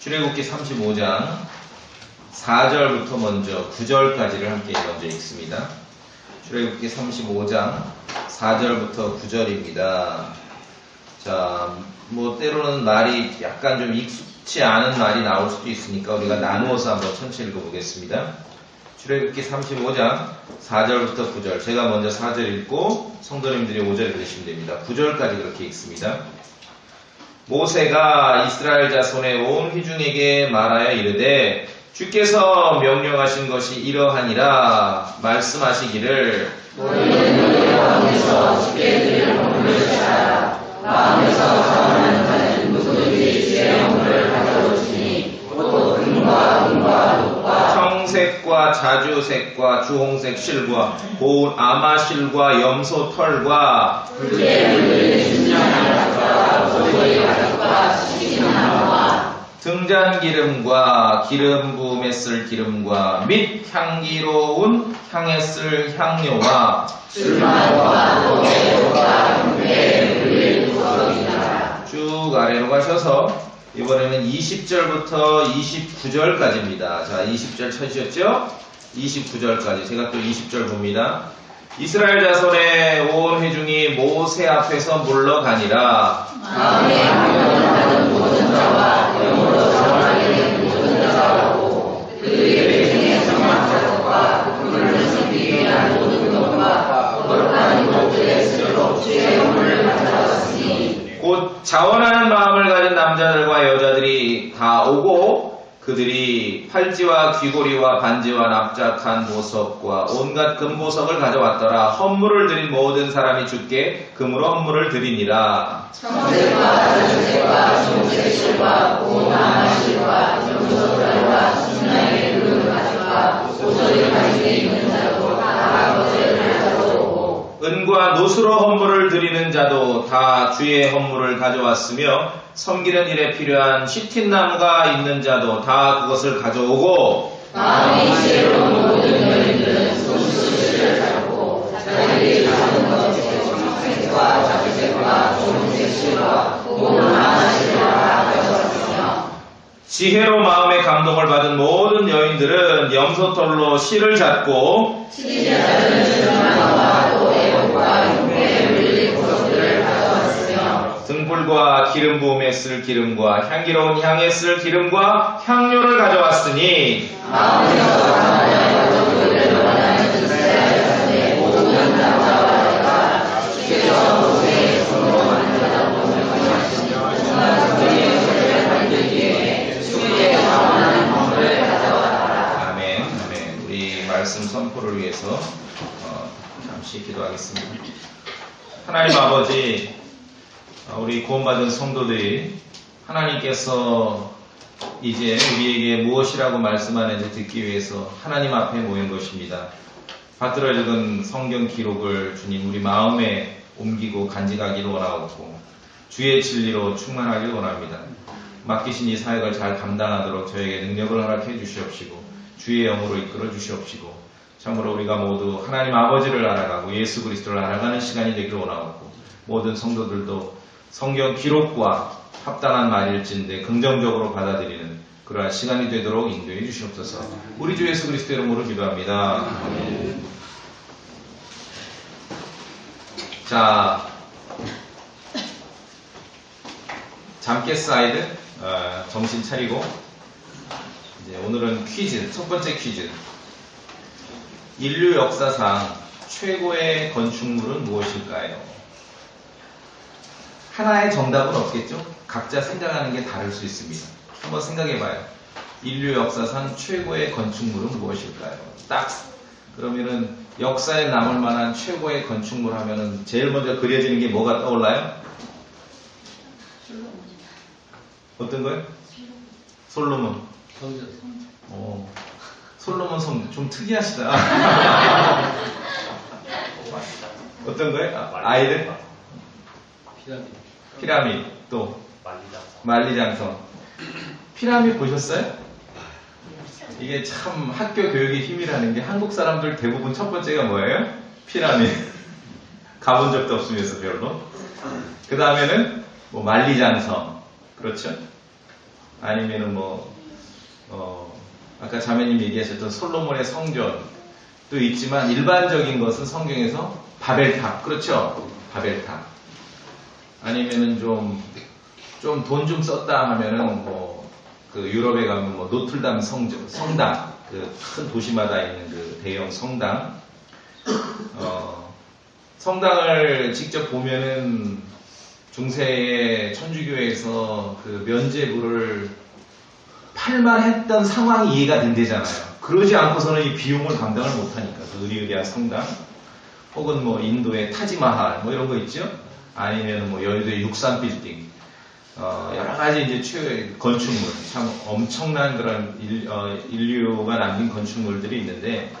출애굽기 35장 4절부터 먼저 9절까지를 함께 먼저 읽습니다. 출애굽기 35장 4절부터 9절입니다. 자, 뭐 때로는 말이 약간 좀 익숙치 않은 말이 나올 수도 있으니까 우리가 나누어서 한번 천천히 읽어보겠습니다. 출애굽기 35장 4절부터 9절. 제가 먼저 4절 읽고 성도님들이 5절 읽으시면 됩니다. 9절까지 그렇게 읽습니다. 모세가 이스라엘 자손의 온 회중에게 말하여 이르되 주께서 명령하신 것이 이러하니라. 말씀하시기를 너희는 마음에서 주께 드릴 헌물을 취하라. 마음에서 자원하는 자는 누구든지 주의 헌물을 가져오시니 곧 금과 은과 녹과 청색과 자주색과 주홍색 실과 고운 아마실과 염소 털과 붉게 물든 준양한 닭과 소의 가죽과 시신 나무와 등잔기름과 기름 부음에 쓸 기름과 및 향기로운 향에 쓸 향료와 술만과 도개와 흉에 물린 구석이니라. 쭉 아래로 가셔서 이번에는 20절부터 29절까지입니다. 자, 20절 찾으셨죠? 29절까지. 제가 또 20절 봅니다. 이스라엘 자손의 온 회중이 모세 앞에서 물러가니라. 마음에 합력하는 모든 자와 영으로 자원하게 된 모든 자라고 그들의 중에 정한 자들과 그물을 섬기기 위한 모든 것과 거룩한 것들의 스스로 주의 헌물을 가져왔으니 곧 자원하는 마음을 가진 남자들과 여자들이 다 오고 그들이 팔찌와 귀고리와 반지와 납작한 보석과 온갖 금보석을 가져왔더라. 헌물을 드린 모든 사람이 주께 금으로 헌물을 드리니라. 청색과 자주색과 주홍색 실과 고운 아마실과 염소털과 순양의 붉은 가죽과 모조리 가죽에 있는 자도 다 그것을 가져오고 은과 노수로 헌물을 드리는 자도 다 주의 헌물을 가져왔으며 섬기는 일에 필요한 시틴나무가 있는 자도 다 그것을 가져오고 마음이 지혜로운 모든 여인들은 손수시를 잡고 자기들이 가진 것의 청색과 자주색과 주홍색 실과 고운 아마실과 가져왔으며 지혜로 마음의 감동을 받은 모든 여인들은 염소털로 실을 잡고 시리자들은 줄만과 도애복과 흉에 물린 보석들을 가져왔으며 등불과 기름 부음에 쓸 기름과 향기로운 향에 쓸 기름과 향료를 가져왔으니 마음에서 하나님의 그들을 원하는 이스라엘 자손의 모든 남자와 여자가 주께서 모세의 손으로 만들었다고 명령하시며 정말 그의 것을 만들기 위해 주의 자원하는 헌물을 가져와라. 아멘. 아멘. 우리 말씀 선포를 위해서 잠시 기도하겠습니다. 하나님 아버지, 우리 구원받은 성도들이 하나님께서 이제 우리에게 무엇이라고 말씀하는지 듣기 위해서 하나님 앞에 모인 것입니다. 받들어 읽은 성경 기록을 주님 우리 마음에 옮기고 간직하기를 원하옵고 주의 진리로 충만하기를 원합니다. 맡기신 이 사역을 잘 감당하도록 저에게 능력을 허락해 주시옵시고 주의 영으로 이끌어 주시옵시고 참으로 우리가 모두 하나님 아버지를 알아가고 예수 그리스도를 알아가는 시간이 되기를 원하옵고 모든 성도들도 성경 기록과 합당한 말일진데 긍정적으로 받아들이는 그러한 시간이 되도록 인도해 주시옵소서. 우리 주 예수 그리스도 이름으로 기도합니다. 아멘. 자, 잠 깼어 아이들? 정신 차리고 이제 오늘은 퀴즈, 첫 번째 퀴즈. 인류 역사상 최고의 건축물은 무엇일까요? 하나의 정답은 없겠죠? 각자 생각하는 게 다를 수 있습니다. 한번 생각해봐요. 인류 역사상 최고의 건축물은 무엇일까요? 딱 그러면은 역사에 남을 만한 최고의 건축물 하면은 제일 먼저 그려지는 게 뭐가 떠올라요? 어떤 거요? 솔로몬. 솔로몬 성 좀 특이하시다. 어떤 거예요? 아이들? 피라미드. 또 만리장성. 피라미드 보셨어요? 이게 참 학교 교육의 힘이라는 게 한국 사람들 대부분 첫 번째가 뭐예요? 피라미드. 가본 적도 없으면서 별로. 그 다음에는 뭐 만리장성. 그렇죠? 아니면은 아까 자매님 얘기하셨던 솔로몬의 성전도 있지만 일반적인 것은 성경에서 바벨탑, 그렇죠? 바벨탑. 아니면은 좀 돈 좀 썼다 하면은 그 유럽에 가면 노틀담 성당, 그 큰 도시마다 있는 그 대형 성당. 성당을 직접 보면은 중세의 천주교에서 그 면죄부를 팔만 했던 상황이 이해가 된대잖아요. 그러지 않고서는 이 비용을 감당을 못하니까. 그 의리의리한 성당, 혹은 인도의 타지마할, 이런 거 있죠? 아니면 여의도의 63빌딩. 여러 가지 이제 최고의 건축물, 참 엄청난 그런 인류가 남긴 건축물들이 있는데,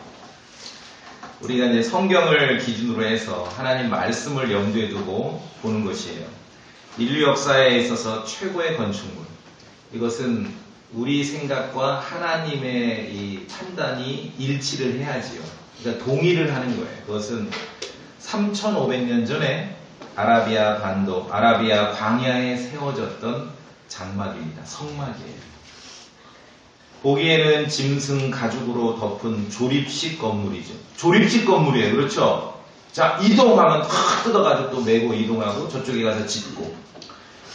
우리가 이제 성경을 기준으로 해서 하나님 말씀을 염두에 두고 보는 것이에요. 인류 역사에 있어서 최고의 건축물. 이것은 우리 생각과 하나님의 이 판단이 일치를 해야지요. 그러니까 동의를 하는 거예요. 그것은 3,500년 전에 아라비아 반도, 아라비아 광야에 세워졌던 장막입니다. 성막이에요. 보기에는 짐승 가죽으로 덮은 조립식 건물이죠. 조립식 건물이에요. 그렇죠? 자, 이동하면 탁 뜯어가지고 또 메고 이동하고 저쪽에 가서 짓고.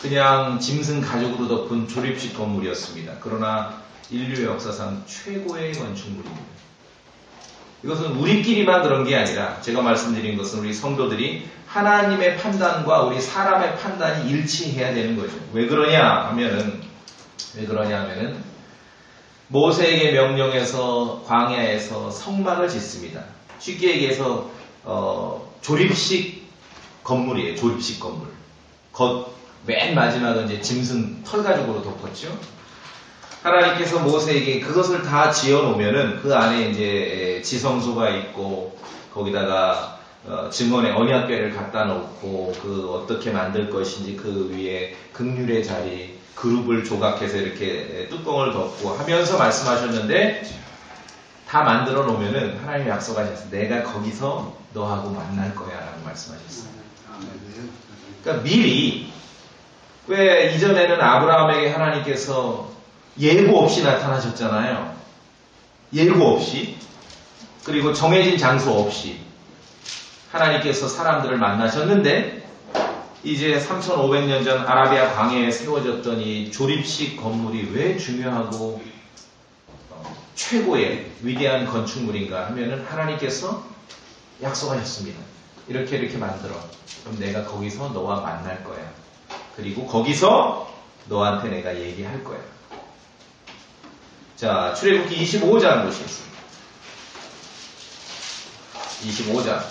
그냥 짐승 가죽으로 덮은 조립식 건물이었습니다. 그러나 인류 역사상 최고의 건축물입니다. 이것은 우리끼리만 그런 게 아니라 제가 말씀드린 것은 우리 성도들이 하나님의 판단과 우리 사람의 판단이 일치해야 되는 거죠. 왜 그러냐 하면은 모세에게 명령해서 광야에서 성막을 짓습니다. 쉽게 얘기해서 조립식 건물이에요. 조립식 건물. 맨 마지막은 이제 짐승 털 가죽으로 덮었죠. 하나님께서 모세에게 그것을 다 지어놓으면은 그 안에 이제 지성소가 있고 거기다가 증언의 언약궤를 갖다 놓고 그 어떻게 만들 것인지 그 위에 긍휼의 자리 그룹을 조각해서 이렇게 뚜껑을 덮고 하면서 말씀하셨는데 다 만들어 놓으면은 하나님이 약속하셨어요. 내가 거기서 너하고 만날 거야 라고 말씀하셨어요. 그러니까 미리 왜 이전에는 아브라함에게 하나님께서 예고 없이 나타나셨잖아요. 예고 없이. 그리고 정해진 장소 없이 하나님께서 사람들을 만나셨는데 이제 3,500년 전 아라비아 광야에 세워졌던 이 조립식 건물이 왜 중요하고 최고의 위대한 건축물인가 하면은 하나님께서 약속하셨습니다. 이렇게 만들어. 그럼 내가 거기서 너와 만날 거야. 그리고 거기서 너한테 내가 얘기할 거야. 자, 출애굽기 25장 보시겠습니다. 25장.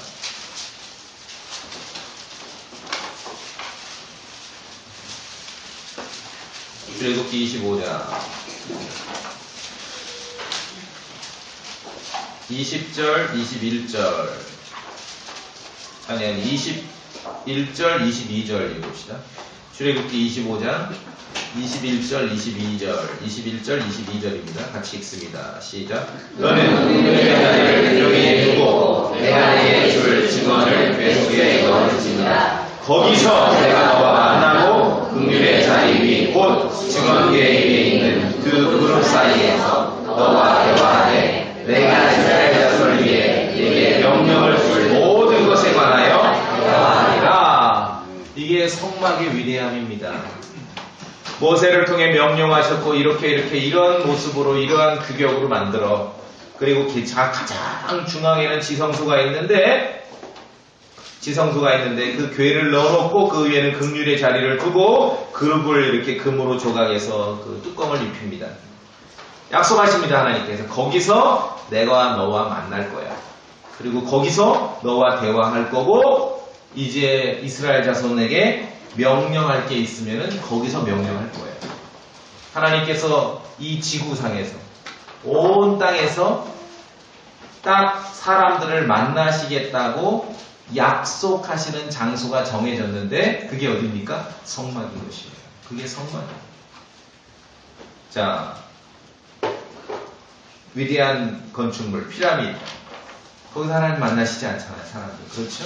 출애굽기 25장. 20절, 21절. 아니, 21절, 22절 읽읍시다. 출애굽기 25장 21절, 22절, 21절, 22절입니다. 같이 읽습니다. 시작. 너는 긍휼의 자리를 여기에 두고 내가 네게 줄 증언을 궤속에 넣을지니라. 거기서 내가 너와 만나고 긍휼의 자리 위 곧 증언궤 위에 있는 그 그룹 사이에서 너와 대화하되 내가 이스라엘 자손을 위해 네게 명령을 줄 모든 것에 관하여 대화하리라. 이게 성막의 위대함입니다. 모세를 통해 명령하셨고 이렇게 이런 모습으로 이러한 규격으로 만들어. 그리고 가장 중앙에는 지성소가 있는데 그 궤를 넣어놓고 그 위에는 긍휼의 자리를 두고 그룹을 이렇게 금으로 조각해서 그 뚜껑을 입힙니다. 약속하십니다. 하나님께서 거기서 내가 너와 만날 거야. 그리고 거기서 너와 대화할 거고 이제 이스라엘 자손에게 명령할 게 있으면은 거기서 명령할 거예요. 하나님께서 이 지구상에서 온 땅에서 딱 사람들을 만나시겠다고 약속하시는 장소가 정해졌는데 그게 어디입니까? 성막인 것이에요. 그게 성막이에요. 자, 위대한 건축물 피라미드 거기서 하나님 만나시지 않잖아요. 사람들. 그렇죠?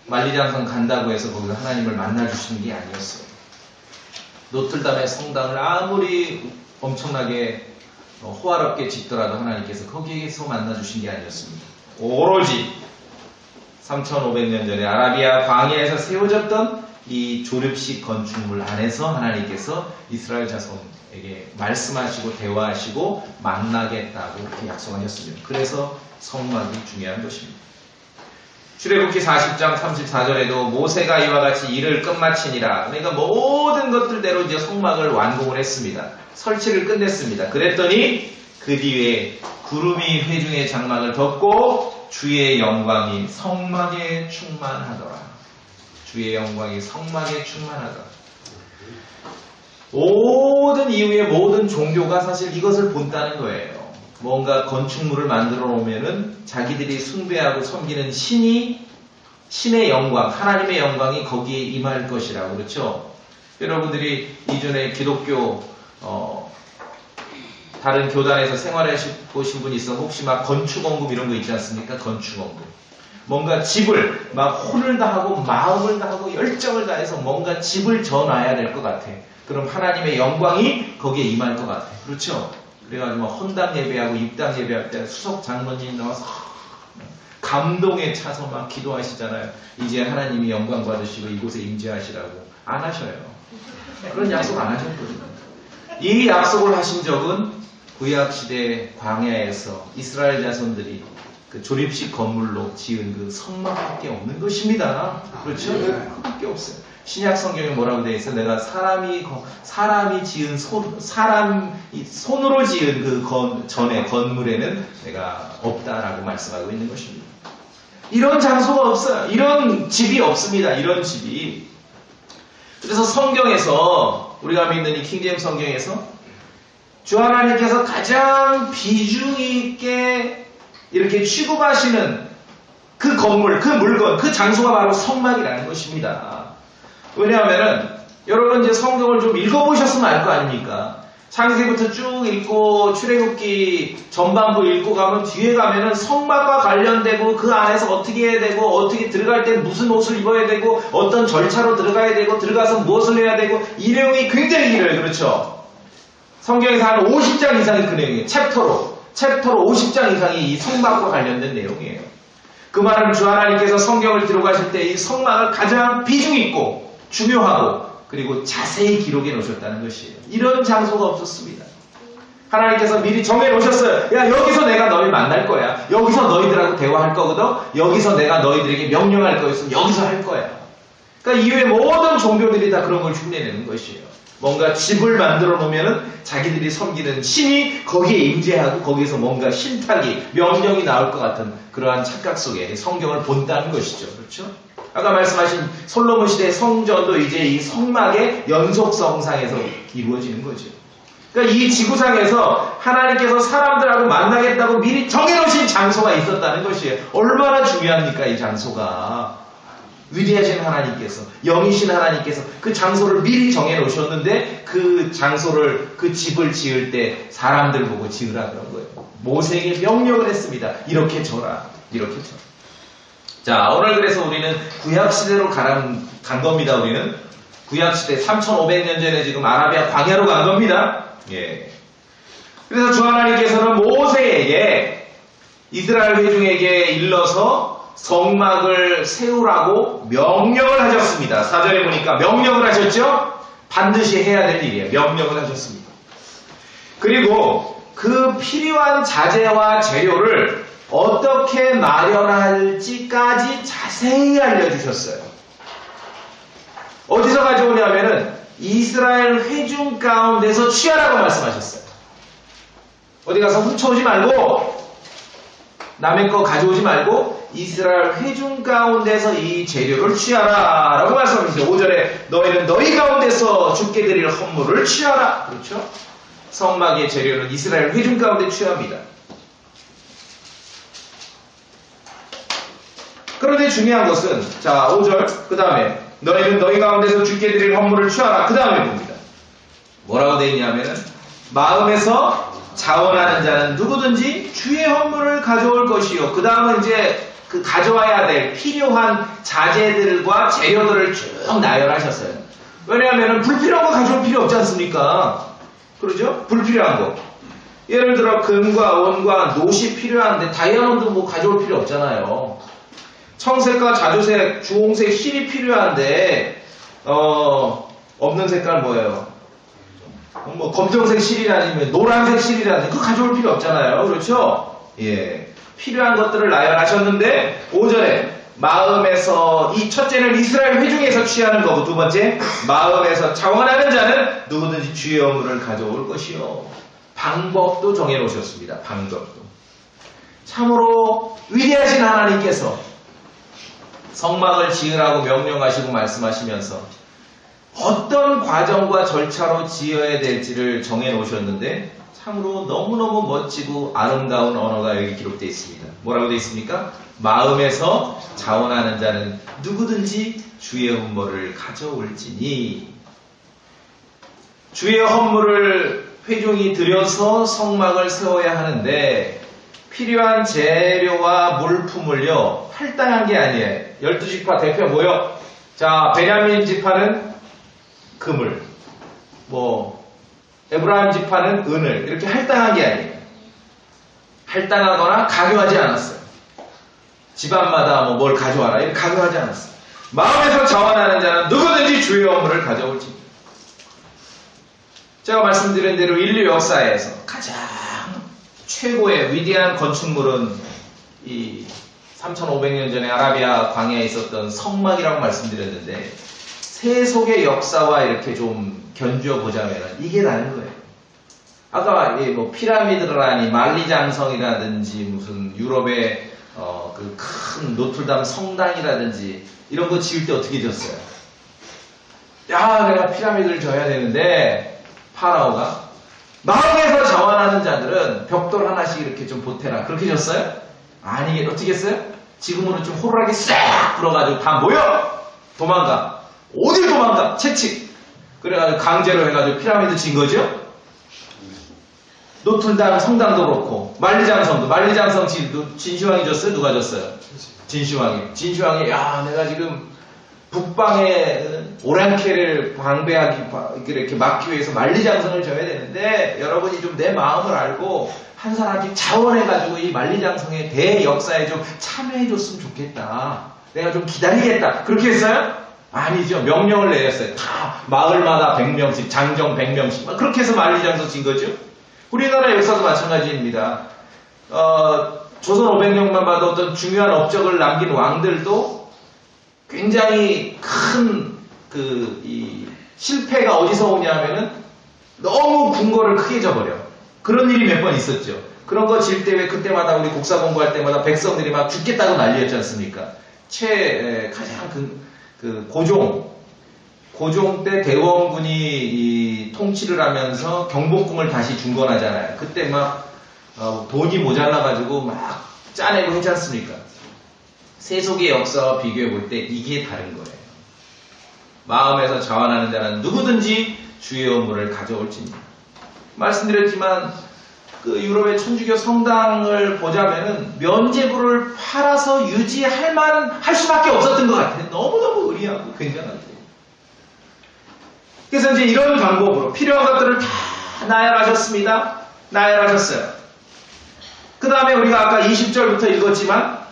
만리장성 간다고 해서 거기서 하나님을 만나주시는 게 아니었어요. 노틀담의 성당을 아무리 엄청나게 호화롭게 짓더라도 하나님께서 거기에서 만나주신 게 아니었습니다. 오로지 3500년 전에 아라비아 광야에서 세워졌던 이 조립식 건축물 안에서 하나님께서 이스라엘 자손에게 말씀하시고 대화하시고 만나겠다고 그렇게 약속하셨습니다. 그래서 성막이 중요한 것입니다. 출애굽기 40장 34절에도 모세가 이와 같이 일을 끝마치니라. 그러니까 모든 것들대로 이제 성막을 완공을 했습니다. 설치를 끝냈습니다. 그랬더니 그 뒤에 구름이 회중의 장막을 덮고 주의 영광이 성막에 충만하더라. 주의 영광이 성막에 충만하더라. 모든 이후의 모든 종교가 사실 이것을 본다는 거예요. 뭔가 건축물을 만들어 놓으면은 자기들이 숭배하고 섬기는 신의 영광, 하나님의 영광이 거기에 임할 것이라고 그렇죠. 여러분들이 이전에 기독교 다른 교단에서 생활하신 분이 있어 혹시 막 건축원금 이런 거 있지 않습니까? 건축원금. 뭔가 집을 막 혼을 다하고 마음을 다하고 열정을 다해서 뭔가 집을 져놔야 될 것 같아. 그럼 하나님의 영광이 거기에 임할 것 같아. 그렇죠? 그래가지고 막 헌당 예배하고 입당 예배할 때 수석 장로님 나와서 감동에 차서 막 기도하시잖아요. 이제 하나님이 영광 받으시고 이곳에 임재하시라고. 안 하셔요. 그런 약속 안 하셨거든요. 이 약속을 하신 적은 구약시대 광야에서 이스라엘 자손들이 그 조립식 건물로 지은 그 성막밖에 없는 것입니다. 그렇죠? 그밖에 없어요. 신약 성경에 뭐라고 되어 있어? 내가 사람이 지은 손으로 지은 그 전에 건물에는 내가 없다라고 말씀하고 있는 것입니다. 이런 장소가 없어요. 이런 집이 없습니다. 이런 집이. 그래서 성경에서 우리가 믿는 이 킹제임스 성경에서 주 하나님께서 가장 비중 있게 이렇게 취급하시는 그 건물, 그 물건, 그 장소가 바로 성막이라는 것입니다. 왜냐하면은 여러분 이제 성경을 좀 읽어보셨으면 알 거 아닙니까? 창세기부터 쭉 읽고 출애굽기 전반부 읽고 가면 뒤에 가면은 성막과 관련되고 그 안에서 어떻게 해야 되고 어떻게 들어갈 때 무슨 옷을 입어야 되고 어떤 절차로 들어가야 되고 들어가서 무엇을 해야 되고 이 내용이 굉장히 길어요. 그렇죠? 성경에서 한 50장 이상이 그 내용이에요. 챕터로 50장 이상이 이 성막과 관련된 내용이에요. 그 말은 주 하나님께서 성경을 들어가실 때 이 성막을 가장 비중 있고 중요하고 그리고 자세히 기록해 놓으셨다는 것이에요. 이런 장소가 없었습니다. 하나님께서 미리 정해 놓으셨어요. 야, 여기서 내가 너희 만날 거야. 여기서 너희들하고 대화할 거거든. 여기서 내가 너희들에게 명령할 거였으면 여기서 할 거야. 그러니까 이후에 모든 종교들이 다 그런 걸 흉내내는 것이에요. 뭔가 집을 만들어 놓으면은 자기들이 섬기는 신이 거기에 임재하고 거기에서 뭔가 신탁이 명령이 나올 것 같은 그러한 착각 속에 성경을 본다는 것이죠. 그렇죠? 아까 말씀하신 솔로몬 시대의 성전도 이제 이 성막의 연속성상에서 이루어지는 거죠. 그러니까 이 지구상에서 하나님께서 사람들하고 만나겠다고 미리 정해놓으신 장소가 있었다는 것이에요. 얼마나 중요합니까, 이 장소가. 위대하신 하나님께서, 영이신 하나님께서 그 장소를 미리 정해놓으셨는데 그 장소를, 그 집을 지을 때 사람들 보고 지으라 그런 거예요. 모세에게 명령을 했습니다. 이렇게 져라, 이렇게 져라. 자, 오늘 그래서 우리는 구약시대로 간 겁니다. 우리는 구약시대 3500년 전에 지금 아라비아 광야로 간 겁니다. 예. 그래서 주 하나님께서는 모세에게 이스라엘 회중에게 일러서 성막을 세우라고 명령을 하셨습니다. 4절에 보니까 명령을 하셨죠? 반드시 해야 될 일이에요. 명령을 하셨습니다. 그리고 그 필요한 자재와 재료를 어떻게 마련할지까지 자세히 알려주셨어요. 어디서 가져오냐면은 이스라엘 회중 가운데서 취하라고 말씀하셨어요. 어디 가서 훔쳐오지 말고 남의 거 가져오지 말고 이스라엘 회중 가운데서 이 재료를 취하라 라고 말씀하셨어요. 5절에 너희는 너희 가운데서 주께 드릴 헌물을 취하라. 그렇죠? 성막의 재료는 이스라엘 회중 가운데 취합니다. 그런데 중요한 것은 자 5절 그 다음에 너희는 너희 가운데서 주께 드릴 헌물을 취하라. 그 다음에 봅니다. 뭐라고 되어 있냐면 마음에서 자원하는 자는 누구든지 주의 헌물을 가져올 것이요. 그 다음은 이제 그 가져와야 될 필요한 자재들과 재료들을 쭉 나열하셨어요. 왜냐하면 불필요한 거 가져올 필요 없지 않습니까? 그러죠? 불필요한 거. 예를 들어 금과 원과 노시 필요한데 다이아몬드 뭐 가져올 필요 없잖아요. 청색과 자주색, 주홍색, 실이 필요한데 없는 색깔 뭐예요? 뭐 검정색 실이라니 노란색 실이라니 그거 가져올 필요 없잖아요. 그렇죠? 예. 필요한 것들을 나열하셨는데 5절에 마음에서 이 첫째는 이스라엘 회중에서 취하는 거고 두 번째 마음에서 자원하는 자는 누구든지 주의 업무를 가져올 것이요. 방법도 정해놓으셨습니다. 방법도. 참으로 위대하신 하나님께서 성막을 지으라고 명령하시고 말씀하시면서 어떤 과정과 절차로 지어야 될지를 정해놓으셨는데 참으로 너무너무 멋지고 아름다운 언어가 여기 기록되어 있습니다. 뭐라고 되어 있습니까? 마음에서 자원하는 자는 누구든지 주의 헌물을 가져올지니 주의 헌물을 회중이 들여서 성막을 세워야 하는데 필요한 재료와 물품을요 할당한 게 아니에요. 12지파 대표 모여. 자, 베냐민 지파는 금을, 에브라임 지파는 은을 이렇게 할당한 게 아니에요. 할당하거나 강요하지 않았어요. 집안마다 뭘 가져와라 이렇게 강요하지 않았어요. 마음에서 자원하는 자는 누구든지 주의 헌물을 가져올지. 제가 말씀드린 대로 인류 역사에서 가장 최고의 위대한 건축물은 이 3500년 전에 아라비아 광야에 있었던 성막이라고 말씀드렸는데 세속의 역사와 이렇게 좀 견주어 보자면 이게 다른 거예요. 아까 피라미드라니 만리장성이라든지 무슨 유럽의 그 큰 노틀담 성당이라든지 이런 거 지을 때 어떻게 지었어요? 야, 내가 피라미드를 져야 되는데 파라오가 마음에서 자원하는 자들은 벽돌 하나씩 이렇게 좀 보태라 그렇게 졌어요? 아니, 어떻게 했어요? 지금으로 좀 호루라기 싹 불어가지고 다 모여! 도망가. 어딜 도망가? 채찍. 그래가지고 강제로 해가지고 피라미드 진 거죠? 노틀담 성당도 그렇고 만리장성 진시황이 졌어요? 누가 졌어요? 진시황이 야, 내가 지금 북방의 오랑캐를 방배하기 이렇게 막기 위해서 만리장성을 져야 되는데 여러분이 좀 내 마음을 알고 한 사람씩 자원해가지고 이 만리장성의 대역사에 좀 참여해줬으면 좋겠다. 내가 좀 기다리겠다. 그렇게 했어요? 아니죠. 명령을 내렸어요. 다 마을마다 100명씩, 장정 100명씩 그렇게 해서 만리장성 진 거죠. 우리나라 역사도 마찬가지입니다. 조선 500년만 봐도 어떤 중요한 업적을 남긴 왕들도 굉장히 큰 이 실패가 어디서 오냐면은 너무 군거를 크게 져버려. 그런 일이 몇 번 있었죠. 그런 거 질 때 왜 그때마다 우리 국사 공부할 때마다 백성들이 막 죽겠다고 난리였지 않습니까? 가장 고종 때 대원군이 이 통치를 하면서 경복궁을 다시 중건하잖아요. 그때 막 돈이 모자라가지고 막 짜내고 했지 않습니까? 세속의 역사와 비교해 볼 때 이게 다른 거예요. 마음에서 자원하는 자는 누구든지 주의 헌물을 가져올지니라. 말씀드렸지만 그 유럽의 천주교 성당을 보자면은 면제부를 팔아서 할 수밖에 없었던 것 같아요. 너무너무 의리하고 굉장하게. 그래서 이제 이런 방법으로 필요한 것들을 다 나열하셨습니다. 나열하셨어요. 그 다음에 우리가 아까 20절부터 읽었지만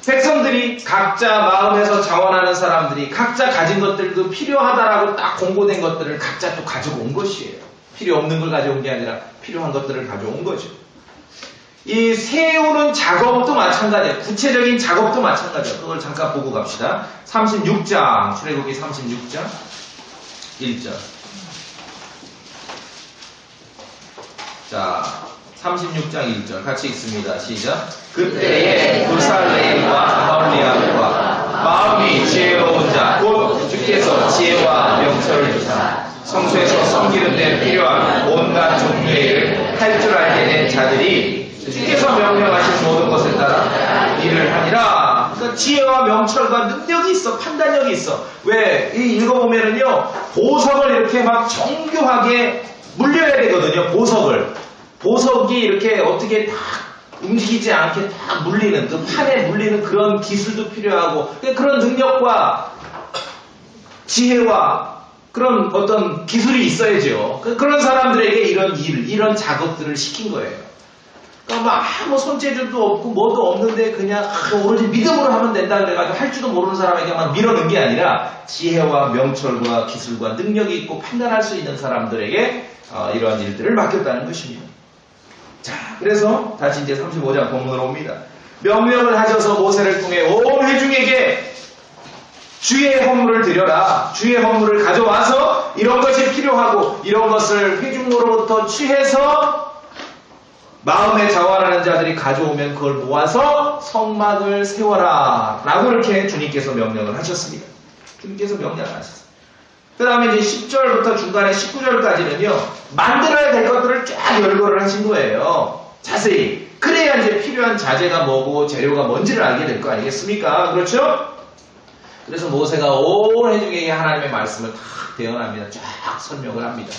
백성들이 각자 마음에서 자원하는 사람들이 각자 가진 것들도 필요하다라고 딱 공고된 것들을 각자 또 가지고 온 것이에요. 필요 없는 걸 가져온 게 아니라 필요한 것들을 가져온 거죠. 이 세우는 작업도 마찬가지예요. 구체적인 작업도 마찬가지예요. 그걸 잠깐 보고 갑시다. 36장, 출애굽기 36장 1절. 자, 36장 1절 같이 읽습니다. 시작. 그때에 부살레와 아홀리압과 마음이 지혜로운 자 곧 주께서 지혜와 명철을 주사 성소에서 섬기는 데 필요한 온갖 종류의 일을 할 줄 알게 된 자들이 주께서 명령하신 모든 것에 따라 일을 하니라. 그러니까 지혜와 명철과 능력이 있어. 판단력이 있어. 왜? 읽어보면은요 보석을 이렇게 막 정교하게 물려야 되거든요. 보석이 이렇게 어떻게 다 움직이지 않게 다 물리는, 그 판에 물리는 그런 기술도 필요하고, 그런 능력과 지혜와 그런 어떤 기술이 있어야죠. 그런 사람들에게 이런 일, 이런 작업들을 시킨 거예요. 그러니까 뭐 손재주도 없고 뭐도 없는데 그냥 오로지 믿음으로 하면 된다 그래가지고 할 줄도 모르는 사람에게만 밀어넣은 게 아니라 지혜와 명철과 기술과 능력이 있고 판단할 수 있는 사람들에게 이러한 일들을 맡겼다는 것입니다. 자, 그래서 다시 이제 35장 본문으로 옵니다. 명령을 하셔서 모세를 통해 온 회중에게 주의 헌물을 드려라. 주의 헌물을 가져와서 이런 것이 필요하고 이런 것을 회중으로부터 취해서 마음에 자원하는 자들이 가져오면 그걸 모아서 성막을 세워라 라고 이렇게 주님께서 명령을 하셨습니다. 주님께서 명령을 하셨어요. 그 다음에 이제 10절부터 중간에 19절까지는요 만들어야 될 것들을 쫙 열거를 하신 거예요. 자세히. 그래야 이제 필요한 자재가 뭐고 재료가 뭔지를 알게 될 거 아니겠습니까? 그렇죠? 그래서 모세가 온 회중에게 하나님의 말씀을 다 대언합니다. 쫙 설명을 합니다.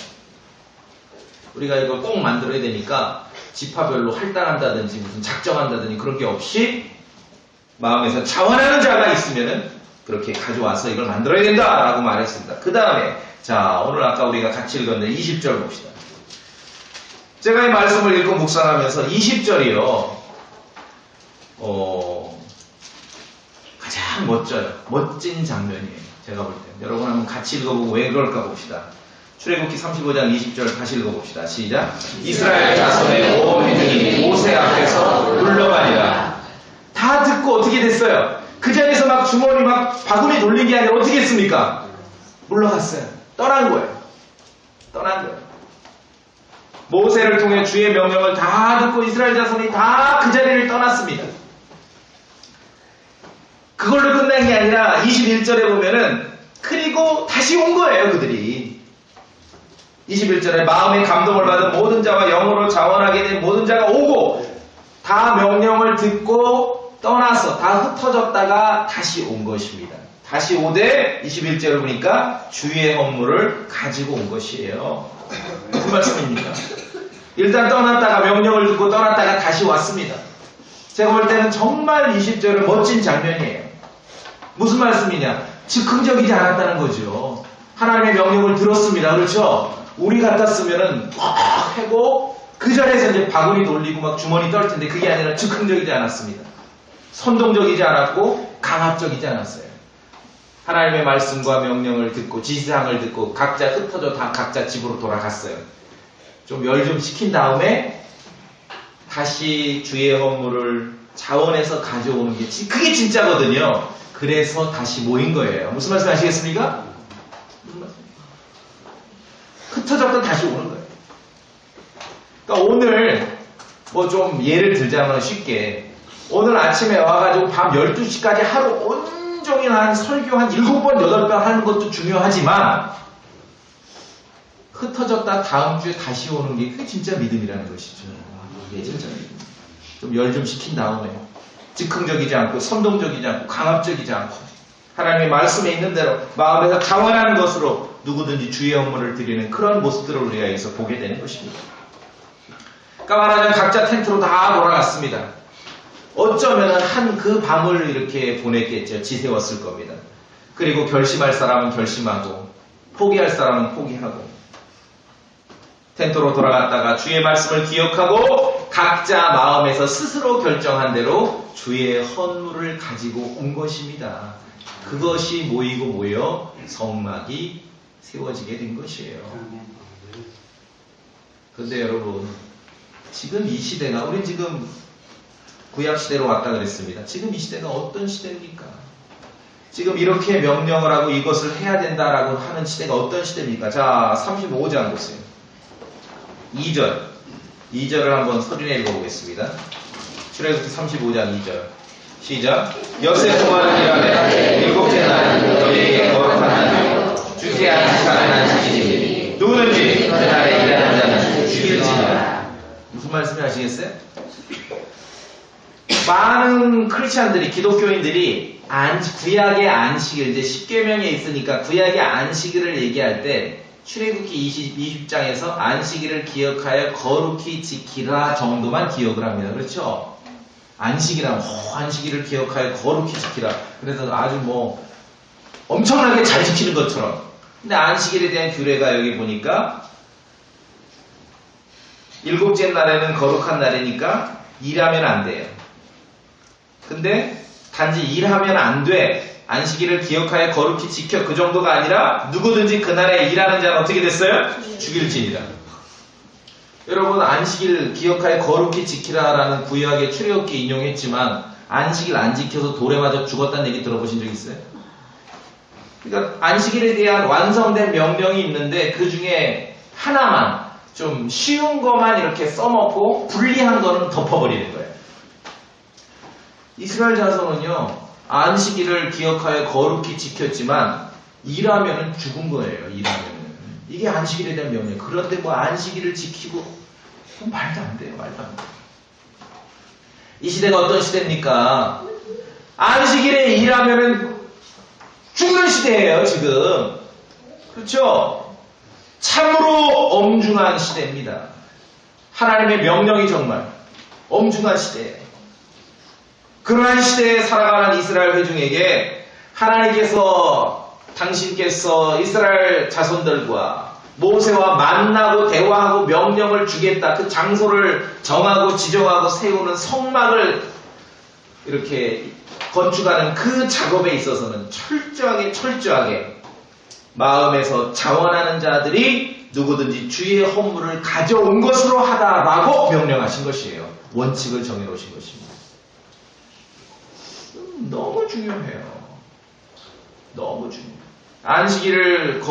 우리가 이걸 꼭 만들어야 되니까 지파별로 할당한다든지 무슨 작정한다든지 그런 게 없이 마음에서 자원하는 자가 있으면은 그렇게 가져와서 이걸 만들어야 된다라고 말했습니다. 그 다음에 자 오늘 아까 우리가 같이 읽었는데 20절 봅시다. 제가 이 말씀을 읽고 묵상하면서 20절이요 가장 멋져요. 멋진 장면이에요. 제가 볼 때. 여러분 한번 같이 읽어보고 왜 그럴까 봅시다. 출애굽기 35장 20절 다시 읽어봅시다. 시작. 이스라엘 자손의 온 회중이 모세 앞에서 물러가니라. 다 듣고 어떻게 됐어요? 그 자리에서 막 주머니 막 바구니 돌린 게 아니라 어떻게 했습니까? 물러갔어요. 떠난 거예요. 떠난 거예요. 모세를 통해 주의 명령을 다 듣고 이스라엘 자손이 다 그 자리를 떠났습니다. 그걸로 끝난 게 아니라 21절에 보면은 그리고 다시 온 거예요. 그들이 21절에 마음의 감동을 받은 모든 자와 영으로 자원하게 된 모든 자가 오고 다 명령을 듣고 떠나서 다 흩어졌다가 다시 온 것입니다. 다시 오되 21절을 보니까 주의 헌물을 가지고 온 것이에요. 무슨 말씀입니까? 일단 떠났다가 명령을 듣고 떠났다가 다시 왔습니다. 제가 볼 때는 정말 20절은 멋진 장면이에요. 무슨 말씀이냐? 즉흥적이지 않았다는 거죠. 하나님의 명령을 들었습니다. 그렇죠? 우리 같았으면은 막 하고 그 자리에서 이제 바구니 돌리고 막 주머니 떨 텐데 그게 아니라 즉흥적이지 않았습니다. 선동적이지 않았고 강압적이지 않았어요. 하나님의 말씀과 명령을 듣고 지시사항을 듣고 각자 흩어져 다 각자 집으로 돌아갔어요. 좀 열 좀 식힌 다음에 다시 주의 헌물을 자원해서 가져오는 게 그게 진짜거든요. 그래서 다시 모인 거예요. 무슨 말씀 아시겠습니까? 흩어졌다 다시 오는 거예요. 그러니까 오늘 뭐 좀 예를 들자면 쉽게 오늘 아침에 와가지고 밤 12시까지 하루 온종일 한 설교 한 7번, 8번 하는 것도 중요하지만 흩어졌다 다음 주에 다시 오는 게 그게 진짜 믿음이라는 것이죠. 이게 진짜 믿음. 좀 열 좀 식힌 다음에 즉흥적이지 않고 선동적이지 않고 강압적이지 않고 하나님의 말씀에 있는 대로 마음에서 자원하는 것으로 누구든지 주의 헌물을 드리는 그런 모습들을 우리가 여기서 보게 되는 것입니다. 그러니까 말하자면 각자 텐트로 다 돌아갔습니다. 어쩌면 한 그 밤을 이렇게 보냈겠죠. 지새웠을 겁니다. 그리고 결심할 사람은 결심하고 포기할 사람은 포기하고 텐트로 돌아갔다가 주의 말씀을 기억하고 각자 마음에서 스스로 결정한 대로 주의 헌물을 가지고 온 것입니다. 그것이 모이고 모여 성막이 세워지게 된 것이에요. 그런데 여러분 지금 이 시대가 우리 지금 구약시대로 왔다 그랬습니다. 지금 이 시대가 어떤 시대입니까? 지금 이렇게 명령을 하고 이것을 해야 된다라고 하는 시대가 어떤 시대입니까? 자 35장 보세요. 2절을 한번 서준에 읽어보겠습니다. 출애굽기 35장 2절 시작. 엿새 동안은 일하되 일곱째 날은 너희에게 거룩한 날이요 주지 않은 안식일이니 누구든지 그날에 일하는 자는 죽일지니라. 무슨 말씀이 아시겠어요? 많은 크리스찬들이 기독교인들이 구약의 안식일 이제 10계명에 있으니까 구약의 안식일을 얘기할 때 출애굽기 20장에서 안식일을 기억하여 거룩히 지키라 정도만 기억을 합니다. 그렇죠? 안식이란 안식일을 기억하여 거룩히 지키라. 그래서 아주 뭐 엄청나게 잘 지키는 것처럼 근데 안식일에 대한 규례가 여기 보니까 일곱째 날에는 거룩한 날이니까 일하면 안 돼요. 근데 단지 일하면 안 돼. 안식일을 기억하여 거룩히 지켜. 그 정도가 아니라 누구든지 그날에 일하는 자는 어떻게 됐어요? 죽일지니라. 여러분 안식일 기억하여 거룩히 지키라라는 구약의 출애굽기 인용했지만 안식일 안 지켜서 돌에 맞아 죽었다는 얘기 들어보신 적 있어요? 그러니까 안식일에 대한 완성된 명령이 있는데 그 중에 하나만 좀 쉬운 것만 이렇게 써먹고 불리한 거는 덮어버리는 거예요. 이스라엘 자손은요 안식일을 기억하여 거룩히 지켰지만 일하면은 죽은 거예요. 일하면은 이게 안식일에 대한 명령. 그런데 뭐 안식일을 지키고 말도 안 돼요. 말도 안 돼요. 이 시대가 어떤 시대입니까? 안식일에 일하면은 죽는 시대예요. 지금 그렇죠? 참으로 엄중한 시대입니다. 하나님의 명령이 정말 엄중한 시대예요. 그러한 시대에 살아가는 이스라엘 회중에게 하나님께서 당신께서 이스라엘 자손들과 모세와 만나고 대화하고 명령을 주겠다. 그 장소를 정하고 지정하고 세우는 성막을 이렇게 건축하는 그 작업에 있어서는 철저하게 마음에서 자원하는 자들이 누구든지 주의 헌물을 가져온 것으로 하다라고 명령하신 것이에요. 원칙을 정해놓으신 것입니다. 너무 중요해요. 너무 중요해요. 안식일을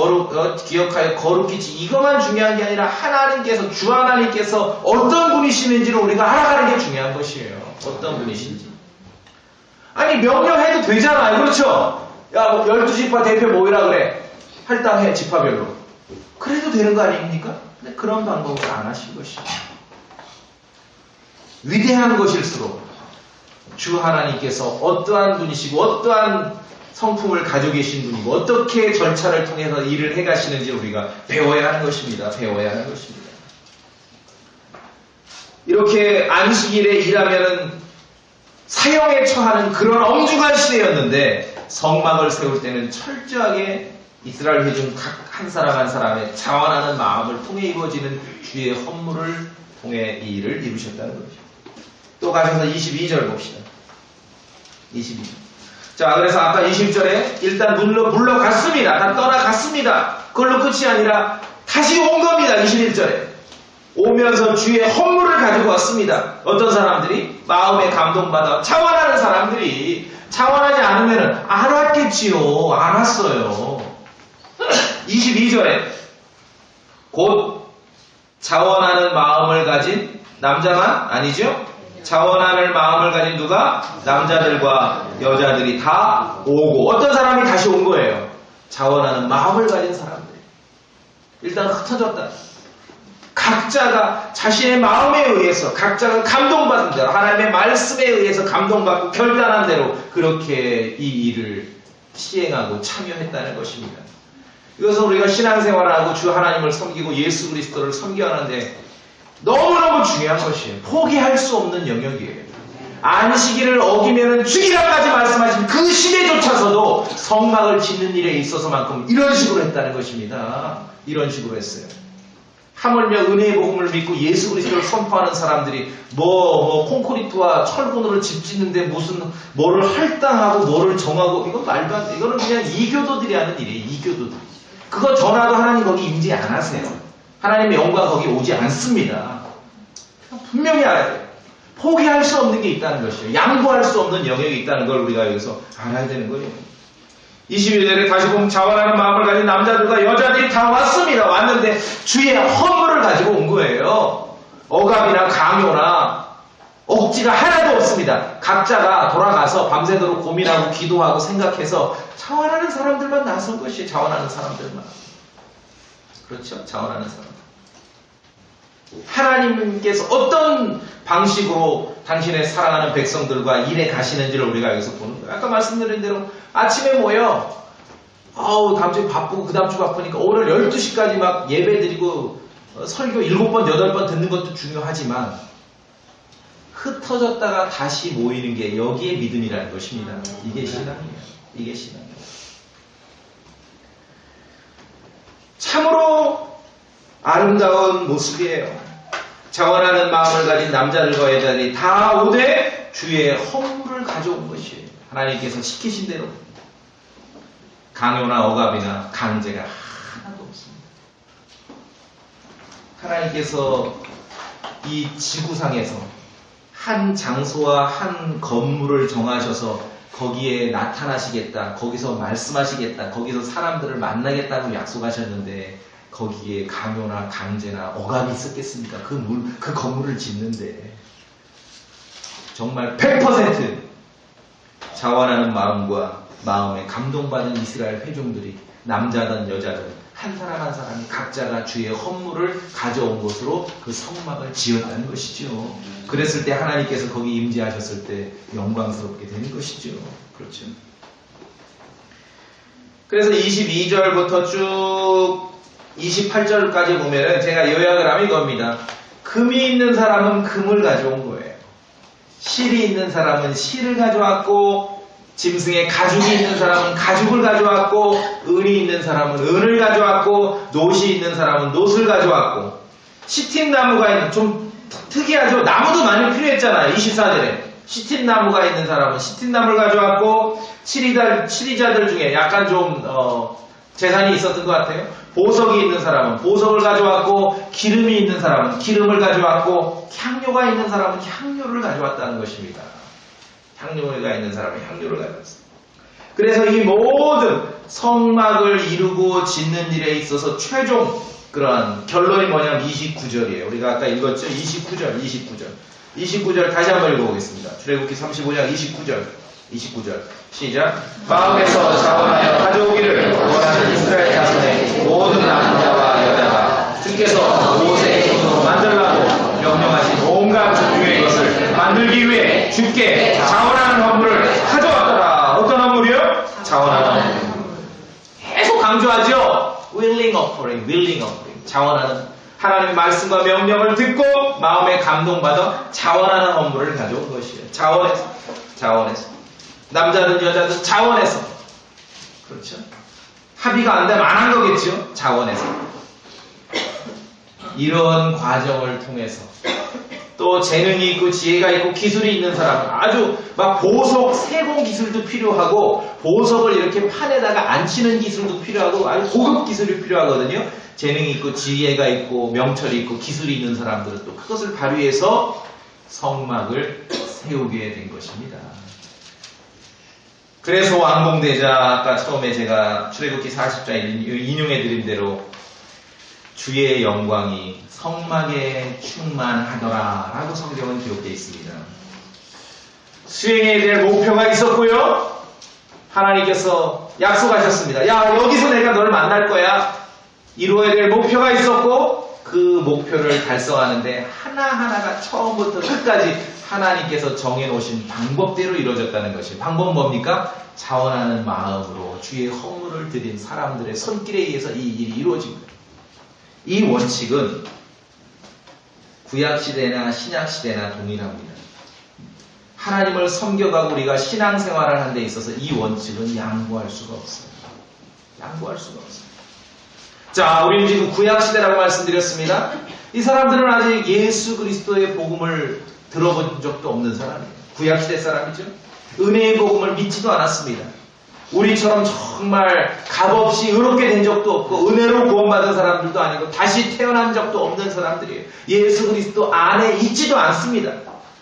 기억하여 거룩히 이것만 중요한 게 아니라 하나님께서 주 하나님께서 어떤 분이시는지를 우리가 알아가는 게 중요한 것이에요. 어떤 분이신지. 아니 명령해도 되잖아요. 그렇죠? 야, 뭐 12지파 대표 모이라 그래. 할당해 지파별로. 그래도 되는 거 아닙니까? 근데 그런 방법을 안 하신 것이에요. 위대한 것일수록 주 하나님께서 어떠한 분이시고 어떠한 성품을 가지고 계신 분이고 어떻게 절차를 통해서 일을 해가시는지 우리가 배워야 하는 것입니다. 배워야 하는 것입니다. 이렇게 안식일에 일하면은 사형에 처하는 그런 엄중한 시대였는데 성막을 세울 때는 철저하게 이스라엘 회중 각 한 사람 한 사람의 자원하는 마음을 통해 이루어지는 주의 헌물을 통해 이 일을 이루셨다는 거죠. 또 가셔서 22절 봅시다. 22절. 자, 그래서 아까 20절에 일단 물러갔습니다. 다 떠나갔습니다. 그걸로 끝이 아니라 다시 온 겁니다. 21절에. 오면서 주의 헌물을 가지고 왔습니다. 어떤 사람들이? 마음에 감동받아 자원하는 사람들이. 자원하지 않으면 안 왔겠지요. 안 왔어요. 22절에 곧 자원하는 마음을 가진 남자만 아니죠? 자원하는 마음을 가진 누가? 남자들과 여자들이 다 오고 어떤 사람이 다시 온 거예요? 자원하는 마음을 가진 사람들. 일단 흩어졌다. 각자가 자신의 마음에 의해서 각자가 감동받은 대로 하나님의 말씀에 의해서 감동받고 결단한 대로 그렇게 이 일을 시행하고 참여했다는 것입니다. 이것은 우리가 신앙생활을 하고 주 하나님을 섬기고 예수 그리스도를 섬겨야 하는데 너무너무 중요한 것이에요. 포기할 수 없는 영역이에요. 안식일을 어기면 죽이라까지 말씀하신 그 시대조차서도 성막을 짓는 일에 있어서만큼 이런 식으로 했다는 것입니다. 이런 식으로 했어요. 하물며 은혜의 복음을 믿고 예수 그리스도를 선포하는 사람들이 콘크리트와 철근으로 집 짓는데 무슨 뭐를 할당하고 뭐를 정하고 이건 말도 안 돼. 이거는 그냥 이교도들이 하는 일이에요. 이교도들. 그거 전화도 하나님 거기 임재 안 하세요. 하나님의 영광 거기 오지 않습니다. 분명히 알아야 돼요. 포기할 수 없는 게 있다는 것이에요. 양보할 수 없는 영역이 있다는 걸 우리가 여기서 알아야 되는 거예요. 22절에 다시 보면 자원하는 마음을 가진 남자들과 여자들이 다 왔습니다. 왔는데 주의 헌물을 가지고 온 거예요. 억압이나 강요나 억지가 하나도 없습니다. 각자가 돌아가서 밤새도록 고민하고 기도하고 생각해서 자원하는 사람들만 나선 것이에요. 자원하는 사람들만. 그렇죠? 자원하는 사람. 하나님께서 어떤 방식으로 당신의 사랑하는 백성들과 일해 가시는지를 우리가 여기서 보는 거예요. 아까 말씀드린 대로 아침에 모여 다음 주에 바쁘고 그 다음 주 바쁘니까 오늘 12시까지 막 예배 드리고 설교 7번, 8번 듣는 것도 중요하지만 흩어졌다가 다시 모이는 게 여기에 믿음이라는 것입니다. 이게 신앙이에요. 이게 신앙이에요. 아름다운 모습이에요. 자원하는 마음을 가진 남자들과 여자들이 다 오되 주의 허물을 가져온 것이에요. 하나님께서 시키신 대로 강요나 억압이나 강제가 하나도 없습니다. 하나님께서 이 지구상에서 한 장소와 한 건물을 정하셔서 거기에 나타나시겠다, 거기서 말씀하시겠다, 거기서 사람들을 만나겠다고 약속하셨는데 거기에 강요나 강제나 억압이 있었겠습니까? 그 건물을 짓는데 정말 100% 자원하는 마음과 마음에 감동받은 이스라엘 회중들이 남자든 여자든 한 사람 한 사람이 각자가 주의 헌물을 가져온 것으로 그 성막을 지었다는 것이죠. 그랬을 때 하나님께서 거기 임재하셨을 때 영광스럽게 되는 것이죠. 그렇죠. 그래서 22절부터 쭉 28절까지 보면은 제가 요약을 하면 이겁니다. 금이 있는 사람은 금을 가져온 거예요. 실이 있는 사람은 실을 가져왔고, 짐승의 가죽이 있는 사람은 가죽을 가져왔고, 은이 있는 사람은 은을 가져왔고, 노시 있는 사람은 노스를 가져왔고, 시틴나무가 있는, 좀 특이하죠? 나무도 많이 필요했잖아요. 24절에. 시틴나무가 있는 사람은 시틴나무를 가져왔고, 치리자들 중에 약간 좀 재산이 있었던 것 같아요. 보석이 있는 사람은 보석을 가져왔고, 기름이 있는 사람은 기름을 가져왔고, 향료가 있는 사람은 향료를 가져왔다는 것입니다. 향료가 있는 사람은 향료를 가져왔습니다. 그래서 이 모든 성막을 이루고 짓는 일에 있어서 최종 그런 결론이 뭐냐면 29절이에요. 우리가 아까 읽었죠? 29절 다시 한번 읽어보겠습니다. 출애굽기 35장 29절 시작. 마음에서 자원하여 가져오기를 원하는 이스라엘 자손의 모든 남자와 여자가 주께서 모세의 손으로 만들라고 명령하신 온갖 종류의 것을 만들기 위해 주께 자원하는 헌물을 가져왔더라. 어떤 헌물이요? 자원하는 헌물. 계속 강조하죠. willing offering. 자원하는 하나님의 말씀과 명령을 듣고 마음에 감동받아 자원하는 헌물을 가져온 것이에요. 자원해서. 남자든 여자든 자원해서. 그렇죠? 합의가 안 되면 안 한 거겠죠? 자원해서. 이런 과정을 통해서 또 재능이 있고 지혜가 있고 기술이 있는 사람, 아주 막 보석 세공 기술도 필요하고 보석을 이렇게 판에다가 앉히는 기술도 필요하고 아주 고급 기술이 필요하거든요. 재능이 있고 지혜가 있고 명철이 있고 기술이 있는 사람들은 또 그것을 발휘해서 성막을 세우게 된 것입니다. 그래서 왕봉대자 아까 처음에 제가 출애굽기 40장에 인용해드린 대로 주의 영광이 성막에 충만하더라 라고 성경은 기록되어 있습니다. 수행해야 될 목표가 있었고요. 하나님께서 약속하셨습니다. 야, 여기서 내가 널 만날 거야. 이루어야 될 목표가 있었고 그 목표를 달성하는데 하나하나가 처음부터 끝까지 하나님께서 정해놓으신 방법대로 이루어졌다는 것이 방법은 뭡니까? 자원하는 마음으로 주의 헌물을 드린 사람들의 손길에 의해서 이 일이 이루어진 거예요. 이 원칙은 구약시대나 신약시대나 동일합니다. 하나님을 섬겨가고 우리가 신앙생활을 하는 데 있어서 이 원칙은 양보할 수가 없어요. 양보할 수가 없어요. 자, 우리는 지금 구약시대라고 말씀드렸습니다. 이 사람들은 아직 예수 그리스도의 복음을 들어본 적도 없는 사람이에요. 구약시대 사람이죠. 은혜의 복음을 믿지도 않았습니다. 우리처럼 정말 값없이 의롭게 된 적도 없고 은혜로 구원받은 사람들도 아니고 다시 태어난 적도 없는 사람들이에요. 예수 그리스도 안에 있지도 않습니다.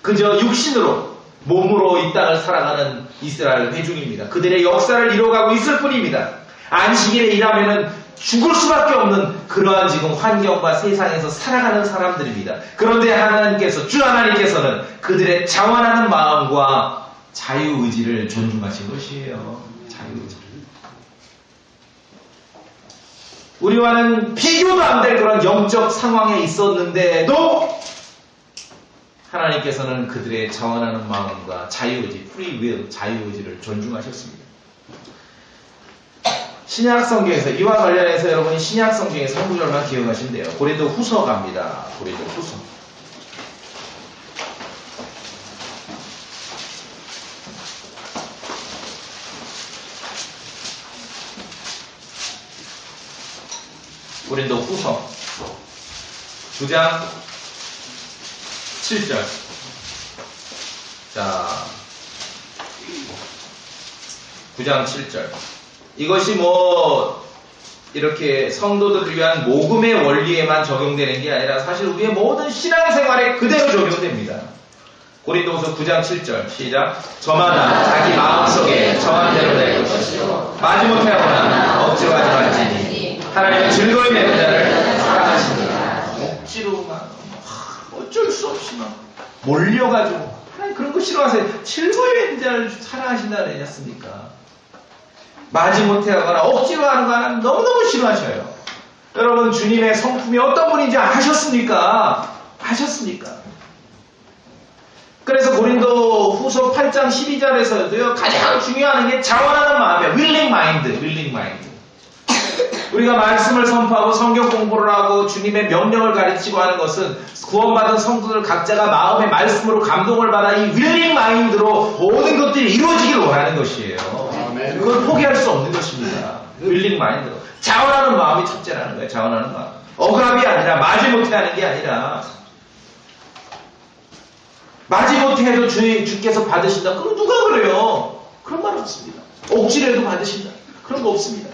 그저 육신으로 몸으로 이 땅을 살아가는 이스라엘 회중입니다. 그들의 역사를 이뤄가고 있을 뿐입니다. 안식일에 일하면은 죽을 수밖에 없는 그러한 지금 환경과 세상에서 살아가는 사람들입니다. 그런데 하나님께서, 주 하나님께서는 그들의 자원하는 마음과 자유의지를 존중하신 것이에요. 자유의지를. 우리와는 비교도 안 될 그런 영적 상황에 있었는데도 하나님께서는 그들의 자원하는 마음과 자유의지, free will, 자유의지를 존중하셨습니다. 신약성경에서 이와 관련해서 여러분이 신약성경에서 한 구절만 기억하시면 돼요. 고린도 후서 갑니다. 고린도 후서. 고린도 후서 9장 7절. 자, 9장 7절. 이것이 뭐 이렇게 성도들을 위한 모금의 원리에만 적용되는 게 아니라 사실 우리의 모든 신앙생활에 그대로 적용됩니다. 고린도후서 9장 7절 시작. 저마다 자기 마음속에 정한 대로 될 것이요 마지못해 하거나 억지로 하지 말지니 하나님은 즐거이 내는 자를 사랑하십니다. 억지로만 어쩔 수 없이 막 몰려가지고 하나님 그런 거 싫어하세요. 즐거이 내는 자를 사랑하신다 그러지 않습니까? 마지못해 하거나 억지로 하는 거 하나님 너무너무 싫어하셔요. 여러분 주님의 성품이 어떤 분인지 아셨습니까? 아셨습니까? 그래서 고린도 후서 8장 12절에서도요, 가장 중요한 게 자원하는 마음이에요. willing mind. 우리가 말씀을 선포하고 성경 공부를 하고 주님의 명령을 가르치고 하는 것은 구원받은 성도들 각자가 마음의 말씀으로 감동을 받아 이 willing mind로 모든 것들이 이루어지길 원하는 것이에요. 그걸 포기할 수 없는 것입니다. willing mind로. 자원하는 마음이 첫째라는 거예요. 자원하는 마음. 억압이 아니라 마지못해 하는 게 아니라 마지못해 해도 주께서 받으신다. 그럼 누가 그래요? 그런 말 없습니다. 억지로 해도 받으신다. 그런 거 없습니다.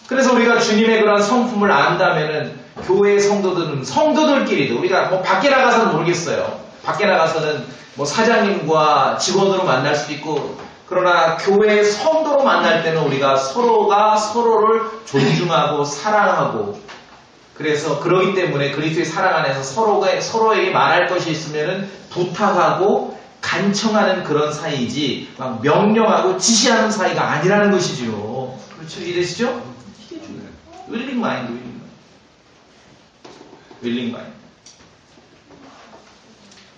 그래서 우리가 주님의 그런 성품을 안다면은 교회 성도들끼리도 우리가 뭐 밖에 나가서는 모르겠어요. 밖에 나가서는 뭐 사장님과 직원으로 만날 수도 있고 그러나 교회 성도로 만날 때는 우리가 서로가 서로를 존중하고 사랑하고 그래서 그러기 때문에 그리스도의 사랑 안에서 서로에게 말할 것이 있으면은 부탁하고 간청하는 그런 사이지 막 명령하고 지시하는 사이가 아니라는 것이죠. 그렇죠? 이해되시죠? 이게 중요해요. willing mind.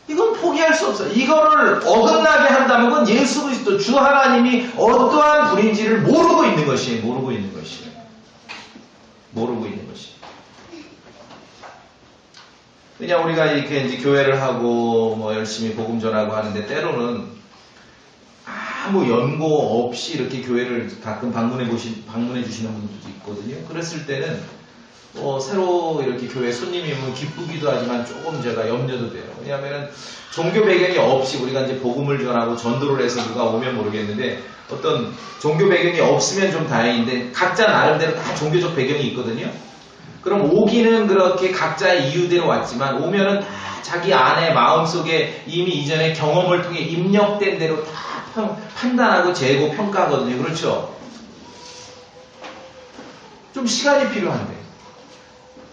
이건 포기할 수 없어요. 이거를 어긋나게 한다면 그건 예수 그리스도 주 하나님이 어떠한 분인지를 모르고 있는 것이에요. 모르고 있는 것이에요. 그냥 우리가 이렇게 이제 교회를 하고 뭐 열심히 복음 전하고 하는데 때로는 아무 연고 없이 이렇게 교회를 가끔 방문해 주시는 분들도 있거든요. 그랬을 때는 새로 이렇게 교회 손님이 오면 기쁘기도 하지만 조금 제가 염려도 돼요. 왜냐하면 종교 배경이 없이 우리가 이제 복음을 전하고 전도를 해서 누가 오면 모르겠는데 어떤 종교 배경이 없으면 좀 다행인데 각자 나름대로 다 종교적 배경이 있거든요. 그럼 오기는 그렇게 각자의 이유대로 왔지만 오면은 다 자기 안에 마음속에 이미 이전에 경험을 통해 입력된 대로 다 판단하고 재고 평가하거든요. 그렇죠? 좀 시간이 필요한데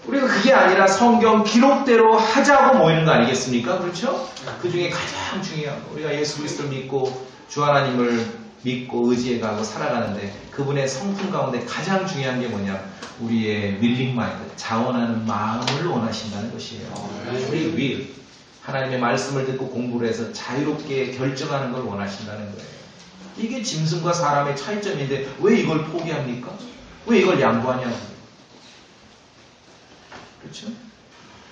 우리가 그게 아니라 성경 기록대로 하자고 모이는 거 아니겠습니까? 그렇죠? 그 중에 가장 중요한 거 우리가 예수 그리스도를 믿고 주 하나님을 믿고 의지해가고 살아가는데 그분의 성품 가운데 가장 중요한 게 뭐냐? 우리의 willing mind, 자원하는 마음을 원하신다는 것이에요. 우리 will, 하나님의 말씀을 듣고 공부를 해서 자유롭게 결정하는 걸 원하신다는 거예요. 이게 짐승과 사람의 차이점인데 왜 이걸 포기합니까? 왜 이걸 양보하냐고. 그렇죠?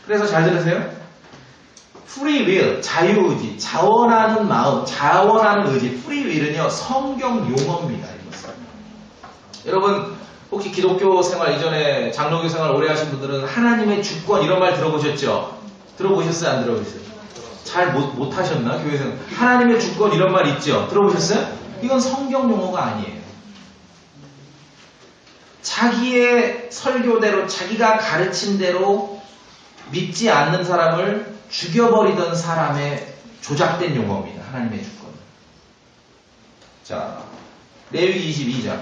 그래서 잘 들으세요. free will, 자유의지, 자원하는 마음, 자원하는 의지, free will은요, 성경 용어입니다. 이것은. 여러분, 혹시 기독교 생활 이전에 장로교 생활 오래 하신 분들은 하나님의 주권 이런 말 들어보셨죠? 들어보셨어요? 안 들어보셨어요? 잘 못 하셨나? 교회 생활. 하나님의 주권 이런 말 있죠? 들어보셨어요? 이건 성경 용어가 아니에요. 자기의 설교대로, 자기가 가르친 대로 믿지 않는 사람을 죽여버리던 사람의 조작된 용어입니다. 하나님의 주권. 자, 레위기 22장.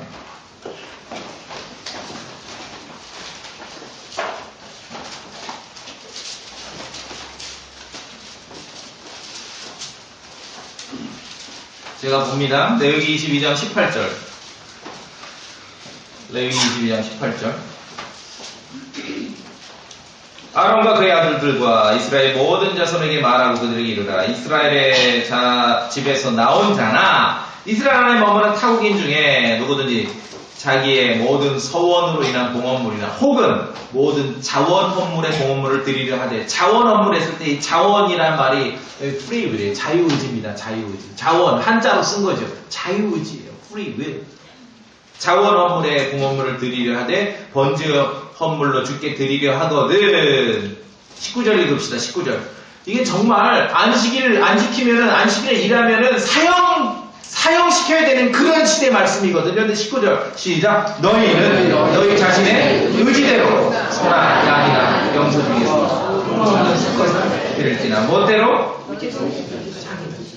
제가 봅니다. 레위기 22장 18절. 레위기 22장 18절. 아론과 그의 아들들과 이스라엘 모든 자손에게 말하고 그들에게 이르라. 이스라엘의 집에서 나온 자나 이스라엘 안에 머무는 타국인 중에 누구든지 자기의 모든 서원으로 인한 봉헌물이나 혹은 모든 자원 헌물의 봉헌물을 드리려 하되 자원 헌물 했을 때 이 자원이란 말이 free will이에요. 자유의지입니다. 자유의지. 자원 한자로 쓴 거죠. 자유의지예요. free will. 자원 헌물의 봉헌물을 드리려 하되 번제 헌물로 주께 드리려 하거든. 19절 읽읍시다. 19절. 이게 정말 안식일을 안 지키면은, 안식일에 일하면은 사형시켜야 되는 그런 시대 말씀이거든요. 근데 19절 시작. 너희는 너희 자신의 의지대로 소나 양이나 영소 중에서 모든 것을 드릴지나 무엇대로?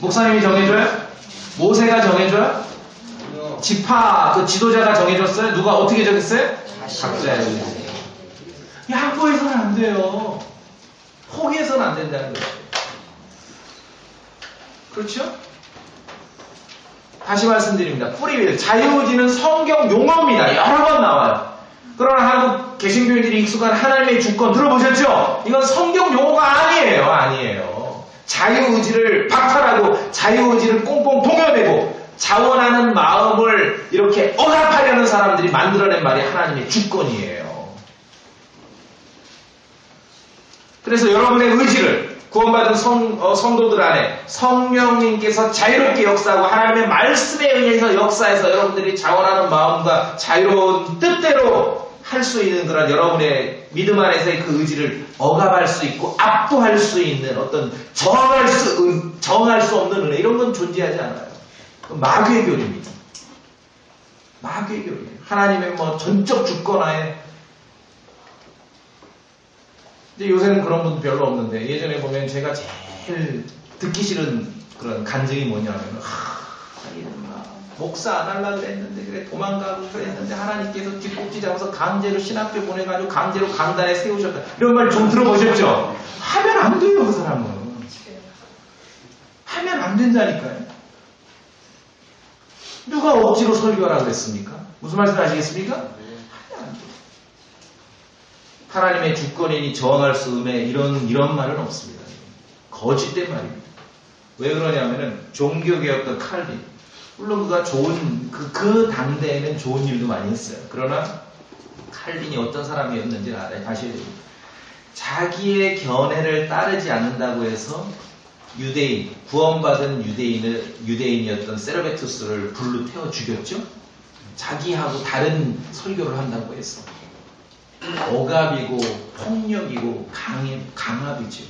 목사님이 정해줘요? 모세가 정해줘요? 지파 그 지도자가 정해줬어요? 누가 어떻게 정했어요? 각자의 의지. 양보해서는 안 돼요. 포기해서는 안 된다는 거죠. 그렇죠? 다시 말씀드립니다. 프리윌, 자유의지는 성경 용어입니다. 여러 번 나와요. 그러나 한국 개신교인들이 익숙한 하나님의 주권 들어보셨죠? 이건 성경 용어가 아니에요. 아니에요. 자유의지를 박탈하고 자유의지를 꽁꽁 동여내고 자원하는 마음을 이렇게 억압하려는 사람들이 만들어낸 말이 하나님의 주권이에요. 그래서 여러분의 의지를 구원받은 성도들 안에 성령님께서 자유롭게 역사하고 하나님의 말씀에 의해서 역사해서 여러분들이 자원하는 마음과 자유로운 뜻대로 할 수 있는 그런 여러분의 믿음 안에서의 그 의지를 억압할 수 있고 압도할 수 있는 어떤 정할 수 없는 은혜 이런 건 존재하지 않아요. 마귀의 교리입니다. 마귀의 교리. 하나님의 뭐 전적 주권하에. 근데 요새는 그런 분도 별로 없는데 예전에 보면 제가 제일 듣기 싫은 그런 간증이 뭐냐면 목사 안 하려고 그랬는데 그래 도망가고 그랬는데 하나님께서 뒷꼭지 잡아서 강제로 신학교 보내가지고 강제로 강단에 세우셨다. 이런 말 좀 들어보셨죠? 하면 안 돼요. 그 사람은. 하면 안 된다니까요. 누가 억지로 설교하라고 그랬습니까? 무슨 말씀 아시겠습니까? 하면 안 돼요. 하나님의 주권이니 저항할 수 없네 이런 말은 없습니다. 거짓된 말입니다. 왜 그러냐면은 종교개혁던 칼빈 물론 그가 좋은 그 당대에는 좋은 일도 많이 했어요. 그러나 칼빈이 어떤 사람이었는지는 알아요. 다시 자기의 견해를 따르지 않는다고 해서 유대인 구원받은 유대인이었던 세르베투스를 불로 태워 죽였죠. 자기하고 다른 설교를 한다고 해서 억압이고 폭력이고 강압이죠.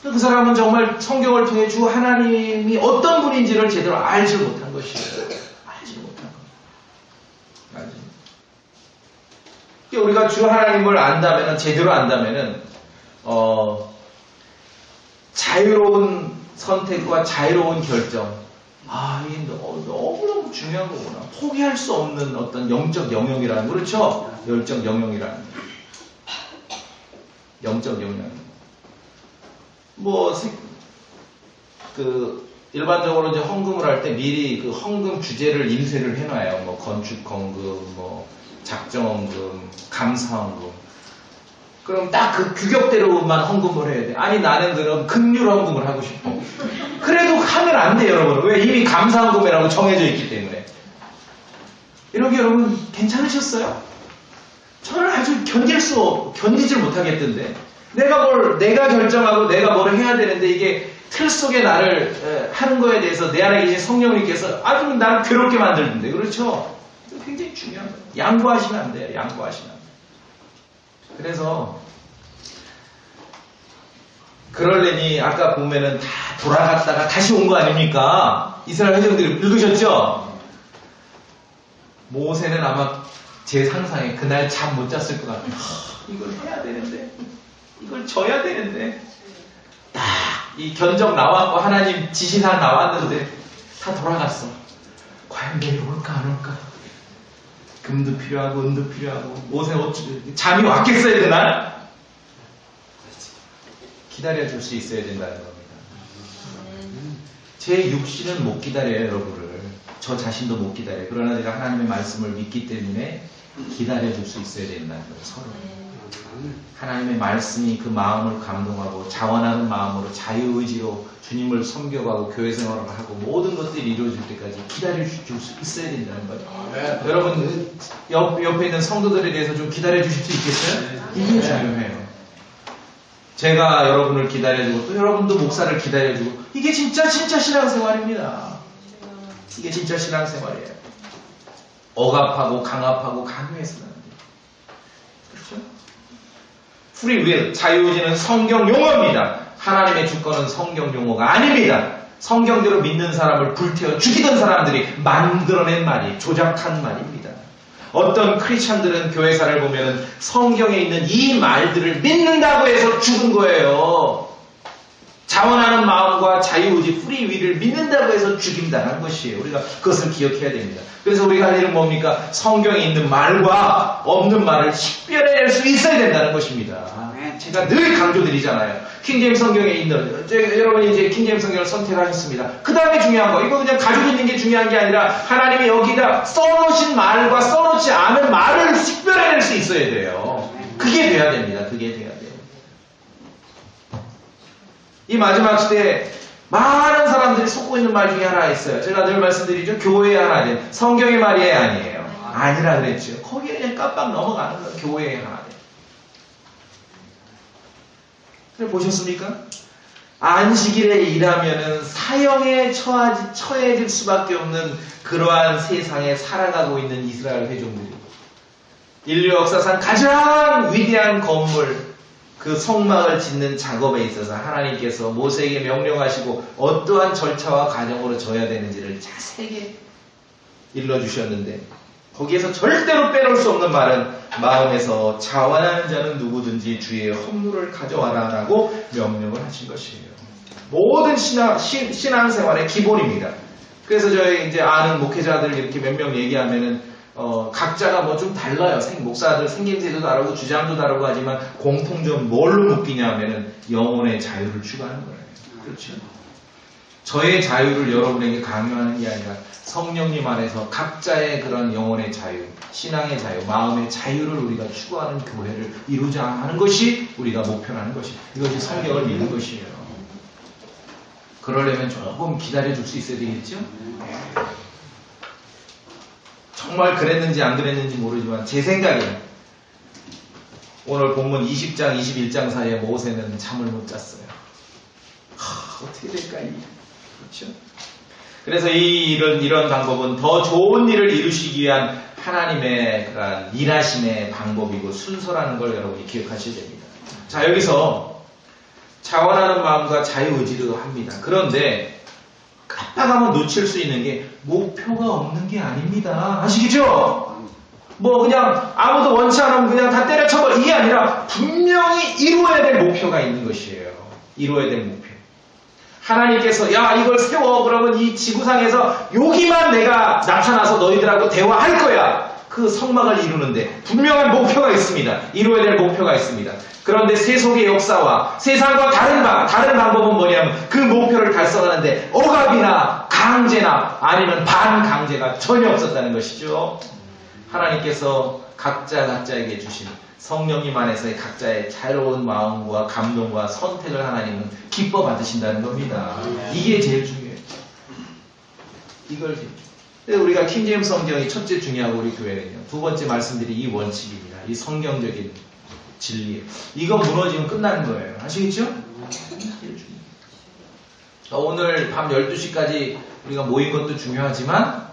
그 사람은 정말 성경을 통해 주 하나님이 어떤 분인지를 제대로 알지 못한 것이에요. 알지 못한 것. 알지. 우리가 주 하나님을 안다면은 제대로 안다면은 자유로운 선택과 자유로운 결정. 이게 너무너무 중요한 거구나. 포기할 수 없는 어떤 영적 영역이라는 거. 그렇죠? 영적 영역이라는 거. 영적 영역. 일반적으로 이제 헌금을 할 때 미리 그 헌금 주제를 인쇄를 해놔요. 뭐 건축 헌금, 뭐 작정 헌금, 감사 헌금. 그럼 딱 그 규격대로만 헌금을 해야 돼. 아니 나는 그럼 긍휼 헌금을 하고 싶어. 그래도 하면 안 돼요, 여러분. 왜? 이미 감사 헌금이라고 정해져 있기 때문에. 이렇게 여러분 괜찮으셨어요? 저는 아주 견디질 못하겠던데. 내가 결정하고 내가 뭘 해야 되는데 이게 틀 속에 나를 하는 거에 대해서 내 안에 계신 성령님께서 아주 나를 괴롭게 만들던데. 그렇죠? 굉장히 중요한 거예요. 양보하시면 안 돼요. 양보하시면 안 돼요. 그래서 그럴래니 아까 보면은 다 돌아갔다가 다시 온 거 아닙니까? 이스라엘 회중들이 읽으셨죠? 모세는 아마 제 상상에 그날 잠 못 잤을 것 같아요. 이걸 해야 되는데 이걸 져야 되는데 딱 이 견적 나왔고 하나님 지시사항 나왔는데 다 돌아갔어. 과연 내일 올까 안 올까? 금도 필요하고 은도 필요하고 모세 잠이 왔겠어요 그날? 기다려줄 수 있어야 된다는 겁니다. 제 육신은 못 기다려요 여러분을. 저 자신도 못 기다려요. 그러나 제가 하나님의 말씀을 믿기 때문에 기다려줄 수 있어야 된다는 거예요. 서로. 하나님의 말씀이 그 마음을 감동하고 자원하는 마음으로 자유의지로 주님을 섬겨가고 교회 생활을 하고 모든 것들이 이루어질 때까지 기다려줄 수 있어야 된다는 거예요. 여러분 옆에 있는 성도들에 대해서 좀 기다려주실 수 있겠어요? 이게 중요해요. 제가 여러분을 기다려주고 또 여러분도 목사를 기다려주고 이게 진짜 신앙생활입니다. 이게 진짜 신앙생활이에요. 억압하고 강압하고 강요해서는 안 돼요. 그렇죠? free will, 자유의지는 성경 용어입니다. 하나님의 주권은 성경 용어가 아닙니다. 성경대로 믿는 사람을 불태워 죽이던 사람들이 만들어낸 말이 조작한 말입니다. 어떤 크리스천들은 교회사를 보면 성경에 있는 이 말들을 믿는다고 해서 죽은 거예요. 자원하는 마음과 자유의지, 프리윌을 믿는다고 해서 죽인다는 것이에요. 우리가 그것을 기억해야 됩니다. 그래서 우리가 할 일은 뭡니까? 성경에 있는 말과 없는 말을 식별해낼 수 있어야 된다는 것입니다. 제가 늘 강조드리잖아요. 킹제임스 성경에 있는, 여러분이 이제 킹제임스 성경을 선택하셨습니다. 그 다음에 중요한 거, 이거 그냥 가지고 있는 게 중요한 게 아니라 하나님이 여기다 써놓으신 말과 써놓지 않은 말을 식별해낼 수 있어야 돼요. 그게 돼야 됩니다. 그게 돼야 돼요. 이 마지막 시대에 많은 사람들이 속고 있는 말 중에 하나가 있어요. 제가 늘 말씀드리죠. 교회의 하나님. 성경의 말이에요, 아니에요? 아니라 그랬죠. 거기에 그냥 깜빡 넘어가는 거예요. 교회의 하나님. 보셨습니까? 안식일에 일하면은 사형에 처해질 수밖에 없는 그러한 세상에 살아가고 있는 이스라엘 회종들이고, 인류 역사상 가장 위대한 건물, 그 성막을 짓는 작업에 있어서 하나님께서 모세에게 명령하시고 어떠한 절차와 과정으로 져야 되는지를 자세하게 일러주셨는데, 거기에서 절대로 빼놓을 수 없는 말은 마음에서 자원하는 자는 누구든지 주의 헌물을 가져와라 라고 명령을 하신 것이에요. 모든 신앙생활의 기본입니다. 그래서 저희 이제 아는 목회자들 이렇게 몇 명 얘기하면은 각자가 뭐 좀 달라요. 목사들 생김새도 다르고 주장도 다르고 하지만 공통점 뭘로 묶이냐 하면은 영혼의 자유를 추구하는 거예요. 그렇죠? 저의 자유를 여러분에게 강요하는 게 아니라 성령님 안에서 각자의 그런 영혼의 자유, 신앙의 자유, 마음의 자유를 우리가 추구하는 교회를 이루자 하는 것이 우리가 목표하는 것이에요. 이것이 성경을 믿는 것이에요. 그러려면 조금 기다려줄 수 있어야 되겠죠? 정말 그랬는지 안 그랬는지 모르지만 제 생각에 오늘 본문 20장, 21장 사이에 모세는 잠을 못 잤어요. 어떻게 될까 이게? 그렇죠? 그래서 이런 방법은 더 좋은 일을 이루시기 위한 하나님의 그런 일하심의 방법이고 순서라는 걸 여러분이 기억하셔야 됩니다. 자, 여기서 자원하는 마음과 자유의지도 합니다. 그런데 깜빡하면 놓칠 수 있는 게 목표가 없는 게 아닙니다. 아시겠죠? 뭐 그냥 아무도 원치 않으면 그냥 다 때려쳐버려, 이게 아니라 분명히 이루어야 될 목표가 있는 것이에요. 이루어야 될 목표. 하나님께서 야 이걸 세워, 그러면 이 지구상에서 여기만 내가 나타나서 너희들하고 대화할 거야. 그 성막을 이루는데 분명한 목표가 있습니다. 이루어야 될 목표가 있습니다. 그런데 세속의 역사와 세상과 다른 방법은 뭐냐면 그 목표를 달성하는데 억압이나 강제나 아니면 반강제가 전혀 없었다는 것이죠. 하나님께서 각자에게 주신 성령님 안에서의 각자의 자유로운 마음과 감동과 선택을 하나님은 기뻐 받으신다는 겁니다. 이게 제일 중요해요. 이걸 우리가 킹제임스 성경이 첫째 중요하고 우리 교회는요. 두 번째 말씀드린 이 원칙입니다. 이 성경적인 진리. 이거 무너지면 끝나는 거예요. 아시겠죠? 제일 중요해요. 오늘 밤 12시까지 우리가 모인 것도 중요하지만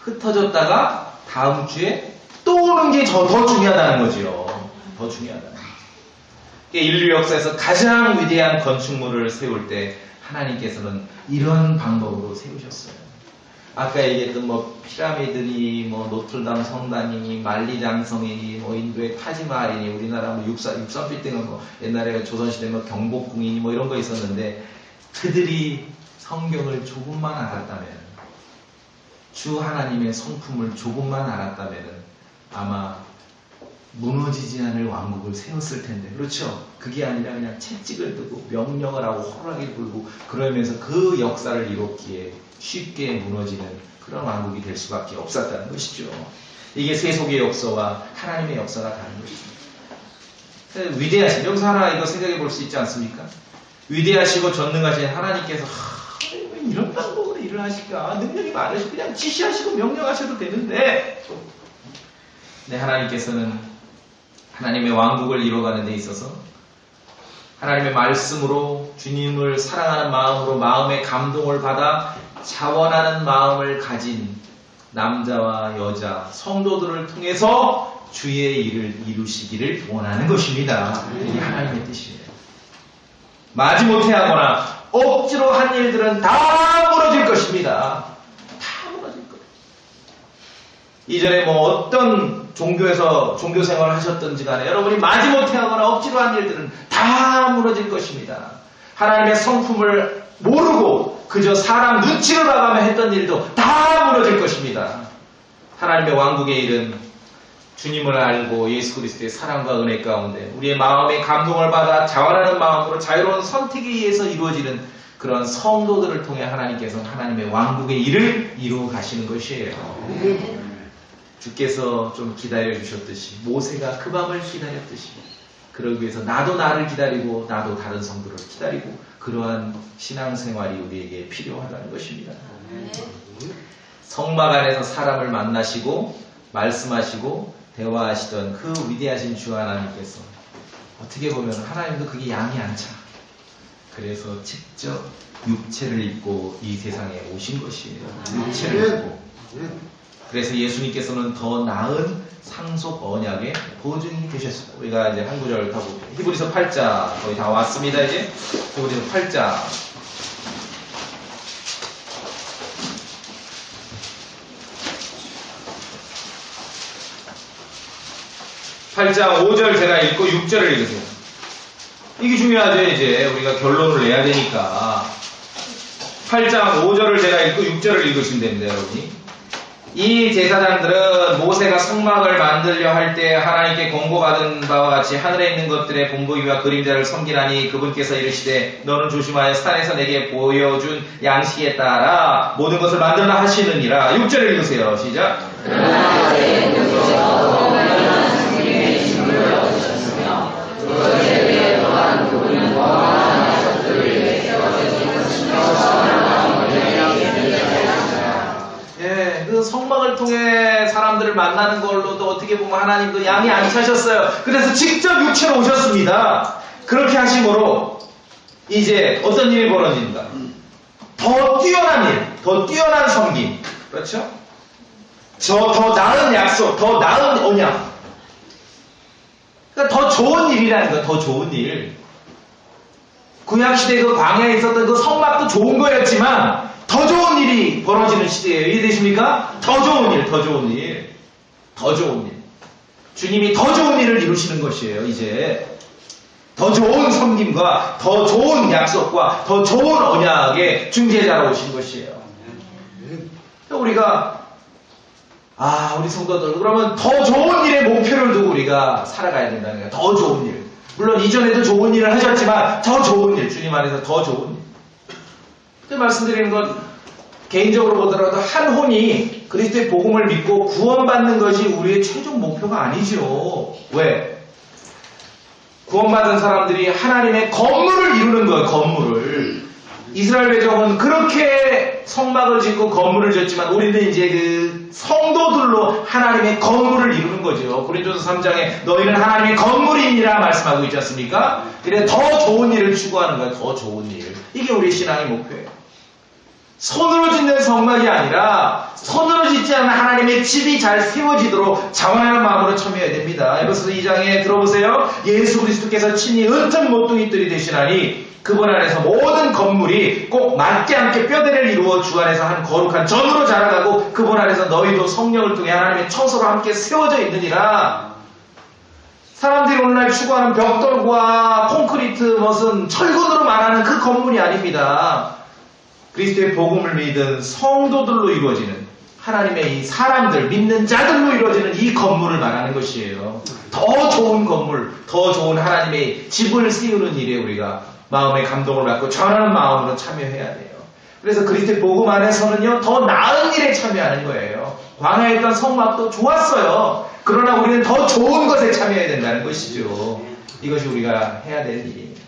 흩어졌다가 다음 주에 또 오는 게 더 중요하다는 거지요. 더 중요하다는 거죠. 인류 역사에서 가장 위대한 건축물을 세울 때 하나님께서는 이런 방법으로 세우셨어요. 아까 얘기했던 뭐 피라미드니 뭐 노틀담 성당이니 만리장성이니 뭐 인도의 타지마할이니 우리나라 뭐 63빌딩은 뭐 옛날에 조선시대 뭐 경복궁이니 뭐 이런 거 있었는데, 그들이 성경을 조금만 알았다면, 주 하나님의 성품을 조금만 알았다면 아마 무너지지 않을 왕국을 세웠을 텐데, 그렇죠? 그게 아니라 그냥 채찍을 두고 명령을 하고 호랑이를 불고 그러면서 그 역사를 이뤘기에 쉽게 무너지는 그런 왕국이 될 수밖에 없었다는 것이죠. 이게 세속의 역사와 하나님의 역사가 다른 것입니다. 위대하신, 여기서 하나 이거 생각해 볼 수 있지 않습니까? 위대하시고 전능하신 하나님께서 왜 이런 방법으로 일을 하실까? 능력이 많으시고 그냥 지시하시고 명령하셔도 되는데, 네, 하나님께서는 하나님의 왕국을 이뤄가는 데 있어서 하나님의 말씀으로 주님을 사랑하는 마음으로 마음의 감동을 받아 자원하는 마음을 가진 남자와 여자, 성도들을 통해서 주의 일을 이루시기를 원하는 것입니다. 이게 하나님의 뜻이에요. 마지못해 하거나 억지로 한 일들은 다 무너질 것입니다. 다 무너질 거예요. 이전에 뭐 어떤 종교에서 종교 생활을 하셨든지 간에 여러분이 마지못해 하거나 억지로 한 일들은 다 무너질 것입니다. 하나님의 성품을 모르고 그저 사람 눈치를 봐가며 했던 일도 다 무너질 것입니다. 하나님의 왕국의 일은 주님을 알고 예수 그리스도의 사랑과 은혜 가운데 우리의 마음에 감동을 받아 자원하는 마음으로 자유로운 선택에 의해서 이루어지는 그런 성도들을 통해 하나님께서는 하나님의 왕국의 일을 이루어 가시는 것이에요. 주께서 좀 기다려 주셨듯이 모세가 그 밤을 기다렸듯이 그러기 위해서 나도 나를 기다리고 나도 다른 성도를 기다리고 그러한 신앙생활이 우리에게 필요하다는 것입니다. 성막 안에서 사람을 만나시고 말씀하시고 대화하시던 그 위대하신 주 하나님께서 어떻게 보면 하나님도 그게 양이 안 차. 그래서 직접 육체를 입고 이 세상에 오신 것이에요. 육체를 입고. 그래서 예수님께서는 더 나은 상속 언약의 보증이 되셨어요. 우리가 이제 한 구절 더 볼게요. 히브리서 8장 거의 다 왔습니다. 이제 히브리서 8장 8장 5절 제가 읽고 6절을 읽으세요. 이게 중요하죠. 이제 우리가 결론을 내야 되니까 8장 5절을 제가 읽고 6절을 읽으시면 됩니다. 여러분이. 이 제사장들은 모세가 성막을 만들려 할 때 하나님께 공고받은 바와 같이 하늘에 있는 것들의 본보기와 그림자를 섬기라니 그분께서 이르시되 너는 조심하여 산에서 내게 보여준 양식에 따라 모든 것을 만들라 하시느니라. 6절을 읽으세요. 시작. 그 성막을 통해 사람들을 만나는 걸로도 어떻게 보면 하나님도 양이 안 차셨어요. 그래서 직접 육체로 오셨습니다. 그렇게 하심으로 이제 어떤 일이 벌어집니까? 더 뛰어난 일, 더 뛰어난 섬김, 그렇죠? 더 나은 약속, 더 나은 언약. 그러니까 더 좋은 일이라는 거예요. 더 좋은 일. 구약시대에 그 광야에 있었던 그 성막도 좋은 거였지만 더 좋은 일이 벌어지는 시대예요. 이해되십니까? 더 좋은 일, 더 좋은 일, 더 좋은 일. 주님이 더 좋은 일을 이루시는 것이에요. 이제 더 좋은 섬김과 더 좋은 약속과 더 좋은 언약의 중재자로 오신 것이에요. 우리가 우리 성도들 그러면 더 좋은 일의 목표를 두고 우리가 살아가야 된다는 거예요. 더 좋은 일. 물론 이전에도 좋은 일을 하셨지만 더 좋은 일, 주님 안에서 더 좋은 일. 말씀드리는 건 개인적으로 보더라도 한 혼이 그리스도의 복음을 믿고 구원받는 것이 우리의 최종 목표가 아니죠. 왜? 구원받은 사람들이 하나님의 건물을 이루는 거예요. 건물을. 이스라엘 백성은 그렇게 성막을 짓고 건물을 짓지만 우리는 이제 그 성도들로 하나님의 건물을 이루는 거죠. 고린도서 3장에 너희는 하나님의 건물이니라 말씀하고 있지 않습니까? 그래 더 좋은 일을 추구하는 거예요. 더 좋은 일. 이게 우리의 신앙의 목표예요. 손으로 짓는 성막이 아니라 손으로 짓지 않은 하나님의 집이 잘 세워지도록 자원하는 마음으로 참여해야 됩니다. 에베소서 2장에 들어보세요. 예수 그리스도께서 친히 은튼 모퉁이들이 되시나니 그분 안에서 모든 건물이 꼭 맞게 함께 뼈대를 이루어 주 안에서 한 거룩한 전으로 자라가고 그분 안에서 너희도 성령을 통해 하나님의 처소로 함께 세워져 있느니라. 사람들이 오늘날 추구하는 벽돌과 콘크리트 무슨 철근으로 말하는 그 건물이 아닙니다. 그리스도의 복음을 믿은 성도들로 이루어지는 하나님의 이 사람들, 믿는 자들로 이루어지는 이 건물을 말하는 것이에요. 더 좋은 건물, 더 좋은 하나님의 집을 세우는 일에 우리가 마음의 감동을 받고 전하는 마음으로 참여해야 돼요. 그래서 그리스도의 복음 안에서는요, 더 나은 일에 참여하는 거예요. 광야에 있던 성막도 좋았어요. 그러나 우리는 더 좋은 것에 참여해야 된다는 것이죠. 이것이 우리가 해야 될 일입니다.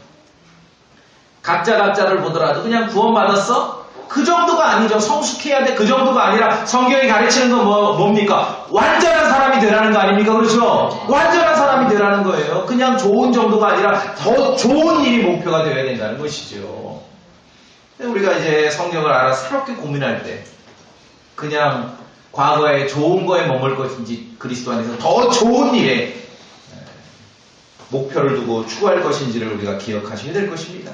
각자를 보더라도 그냥 구원받았어? 그 정도가 아니죠. 성숙해야 돼. 그 정도가 아니라 성경이 가르치는 건 뭡니까? 완전한 사람이 되라는 거 아닙니까? 그렇죠? 완전한 사람이 되라는 거예요. 그냥 좋은 정도가 아니라 더 좋은 일이 목표가 되어야 된다는 것이죠. 우리가 이제 성경을 알아 새롭게 고민할 때 그냥 과거에 좋은 거에 머물 것인지 그리스도 안에서 더 좋은 일에 목표를 두고 추구할 것인지를 우리가 기억하셔야 될 것입니다.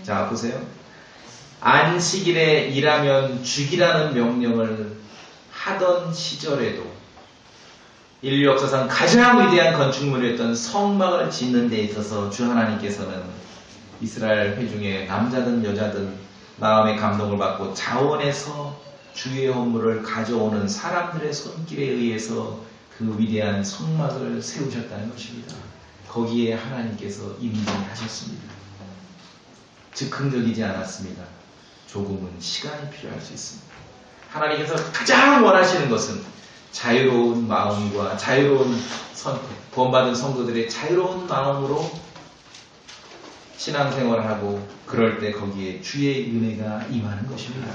자, 보세요. 안식일에 일하면 죽이라는 명령을 하던 시절에도 인류 역사상 가장 위대한 건축물이었던 성막을 짓는 데 있어서 주 하나님께서는 이스라엘 회중의 남자든 여자든 마음의 감동을 받고 자원해서 주의 헌물을 가져오는 사람들의 손길에 의해서 그 위대한 성막을 세우셨다는 것입니다. 거기에 하나님께서 임재하셨습니다. 즉흥적이지 않았습니다. 조금은 시간이 필요할 수 있습니다. 하나님께서 가장 원하시는 것은 자유로운 마음과 자유로운 선택, 구원받은 성도들의 자유로운 마음으로 신앙생활을 하고 그럴 때 거기에 주의 은혜가 임하는 것입니다.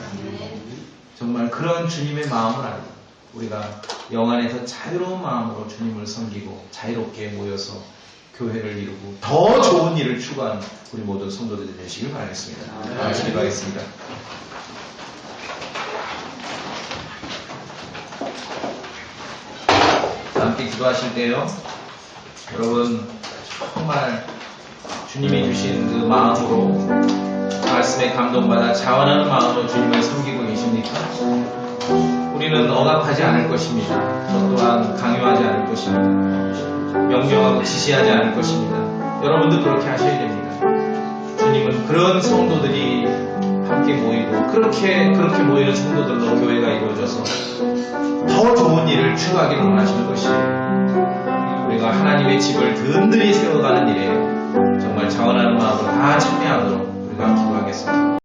정말 그런 주님의 마음을 알고 우리가 영안에서 자유로운 마음으로 주님을 섬기고 자유롭게 모여서 교회를 이루고 더 좋은 일을 추구하는 우리 모든 성도들이 되시길 바라겠습니다. 같이 기도하겠습니다. 함께 기도하실 때요, 여러분 정말 주님이 주신 그 마음으로 말씀에 감동받아 자원하는 마음으로 주님을 섬기고 계십니까? 우리는 억압하지 않을 것입니다. 또 또한 강요하지 않을 것입니다. 명령하고 지시하지 않을 것입니다. 여러분도 그렇게 하셔야 됩니다. 주님은 그런 성도들이 함께 모이고 그렇게 모이는 성도들로 교회가 이루어져서 더 좋은 일을 추구하기를 원하시는 것이에요. 우리가 하나님의 집을 든든히 세워가는 일에 정말 자원하는 마음으로 다 참여하도록 우리가 기도하겠습니다.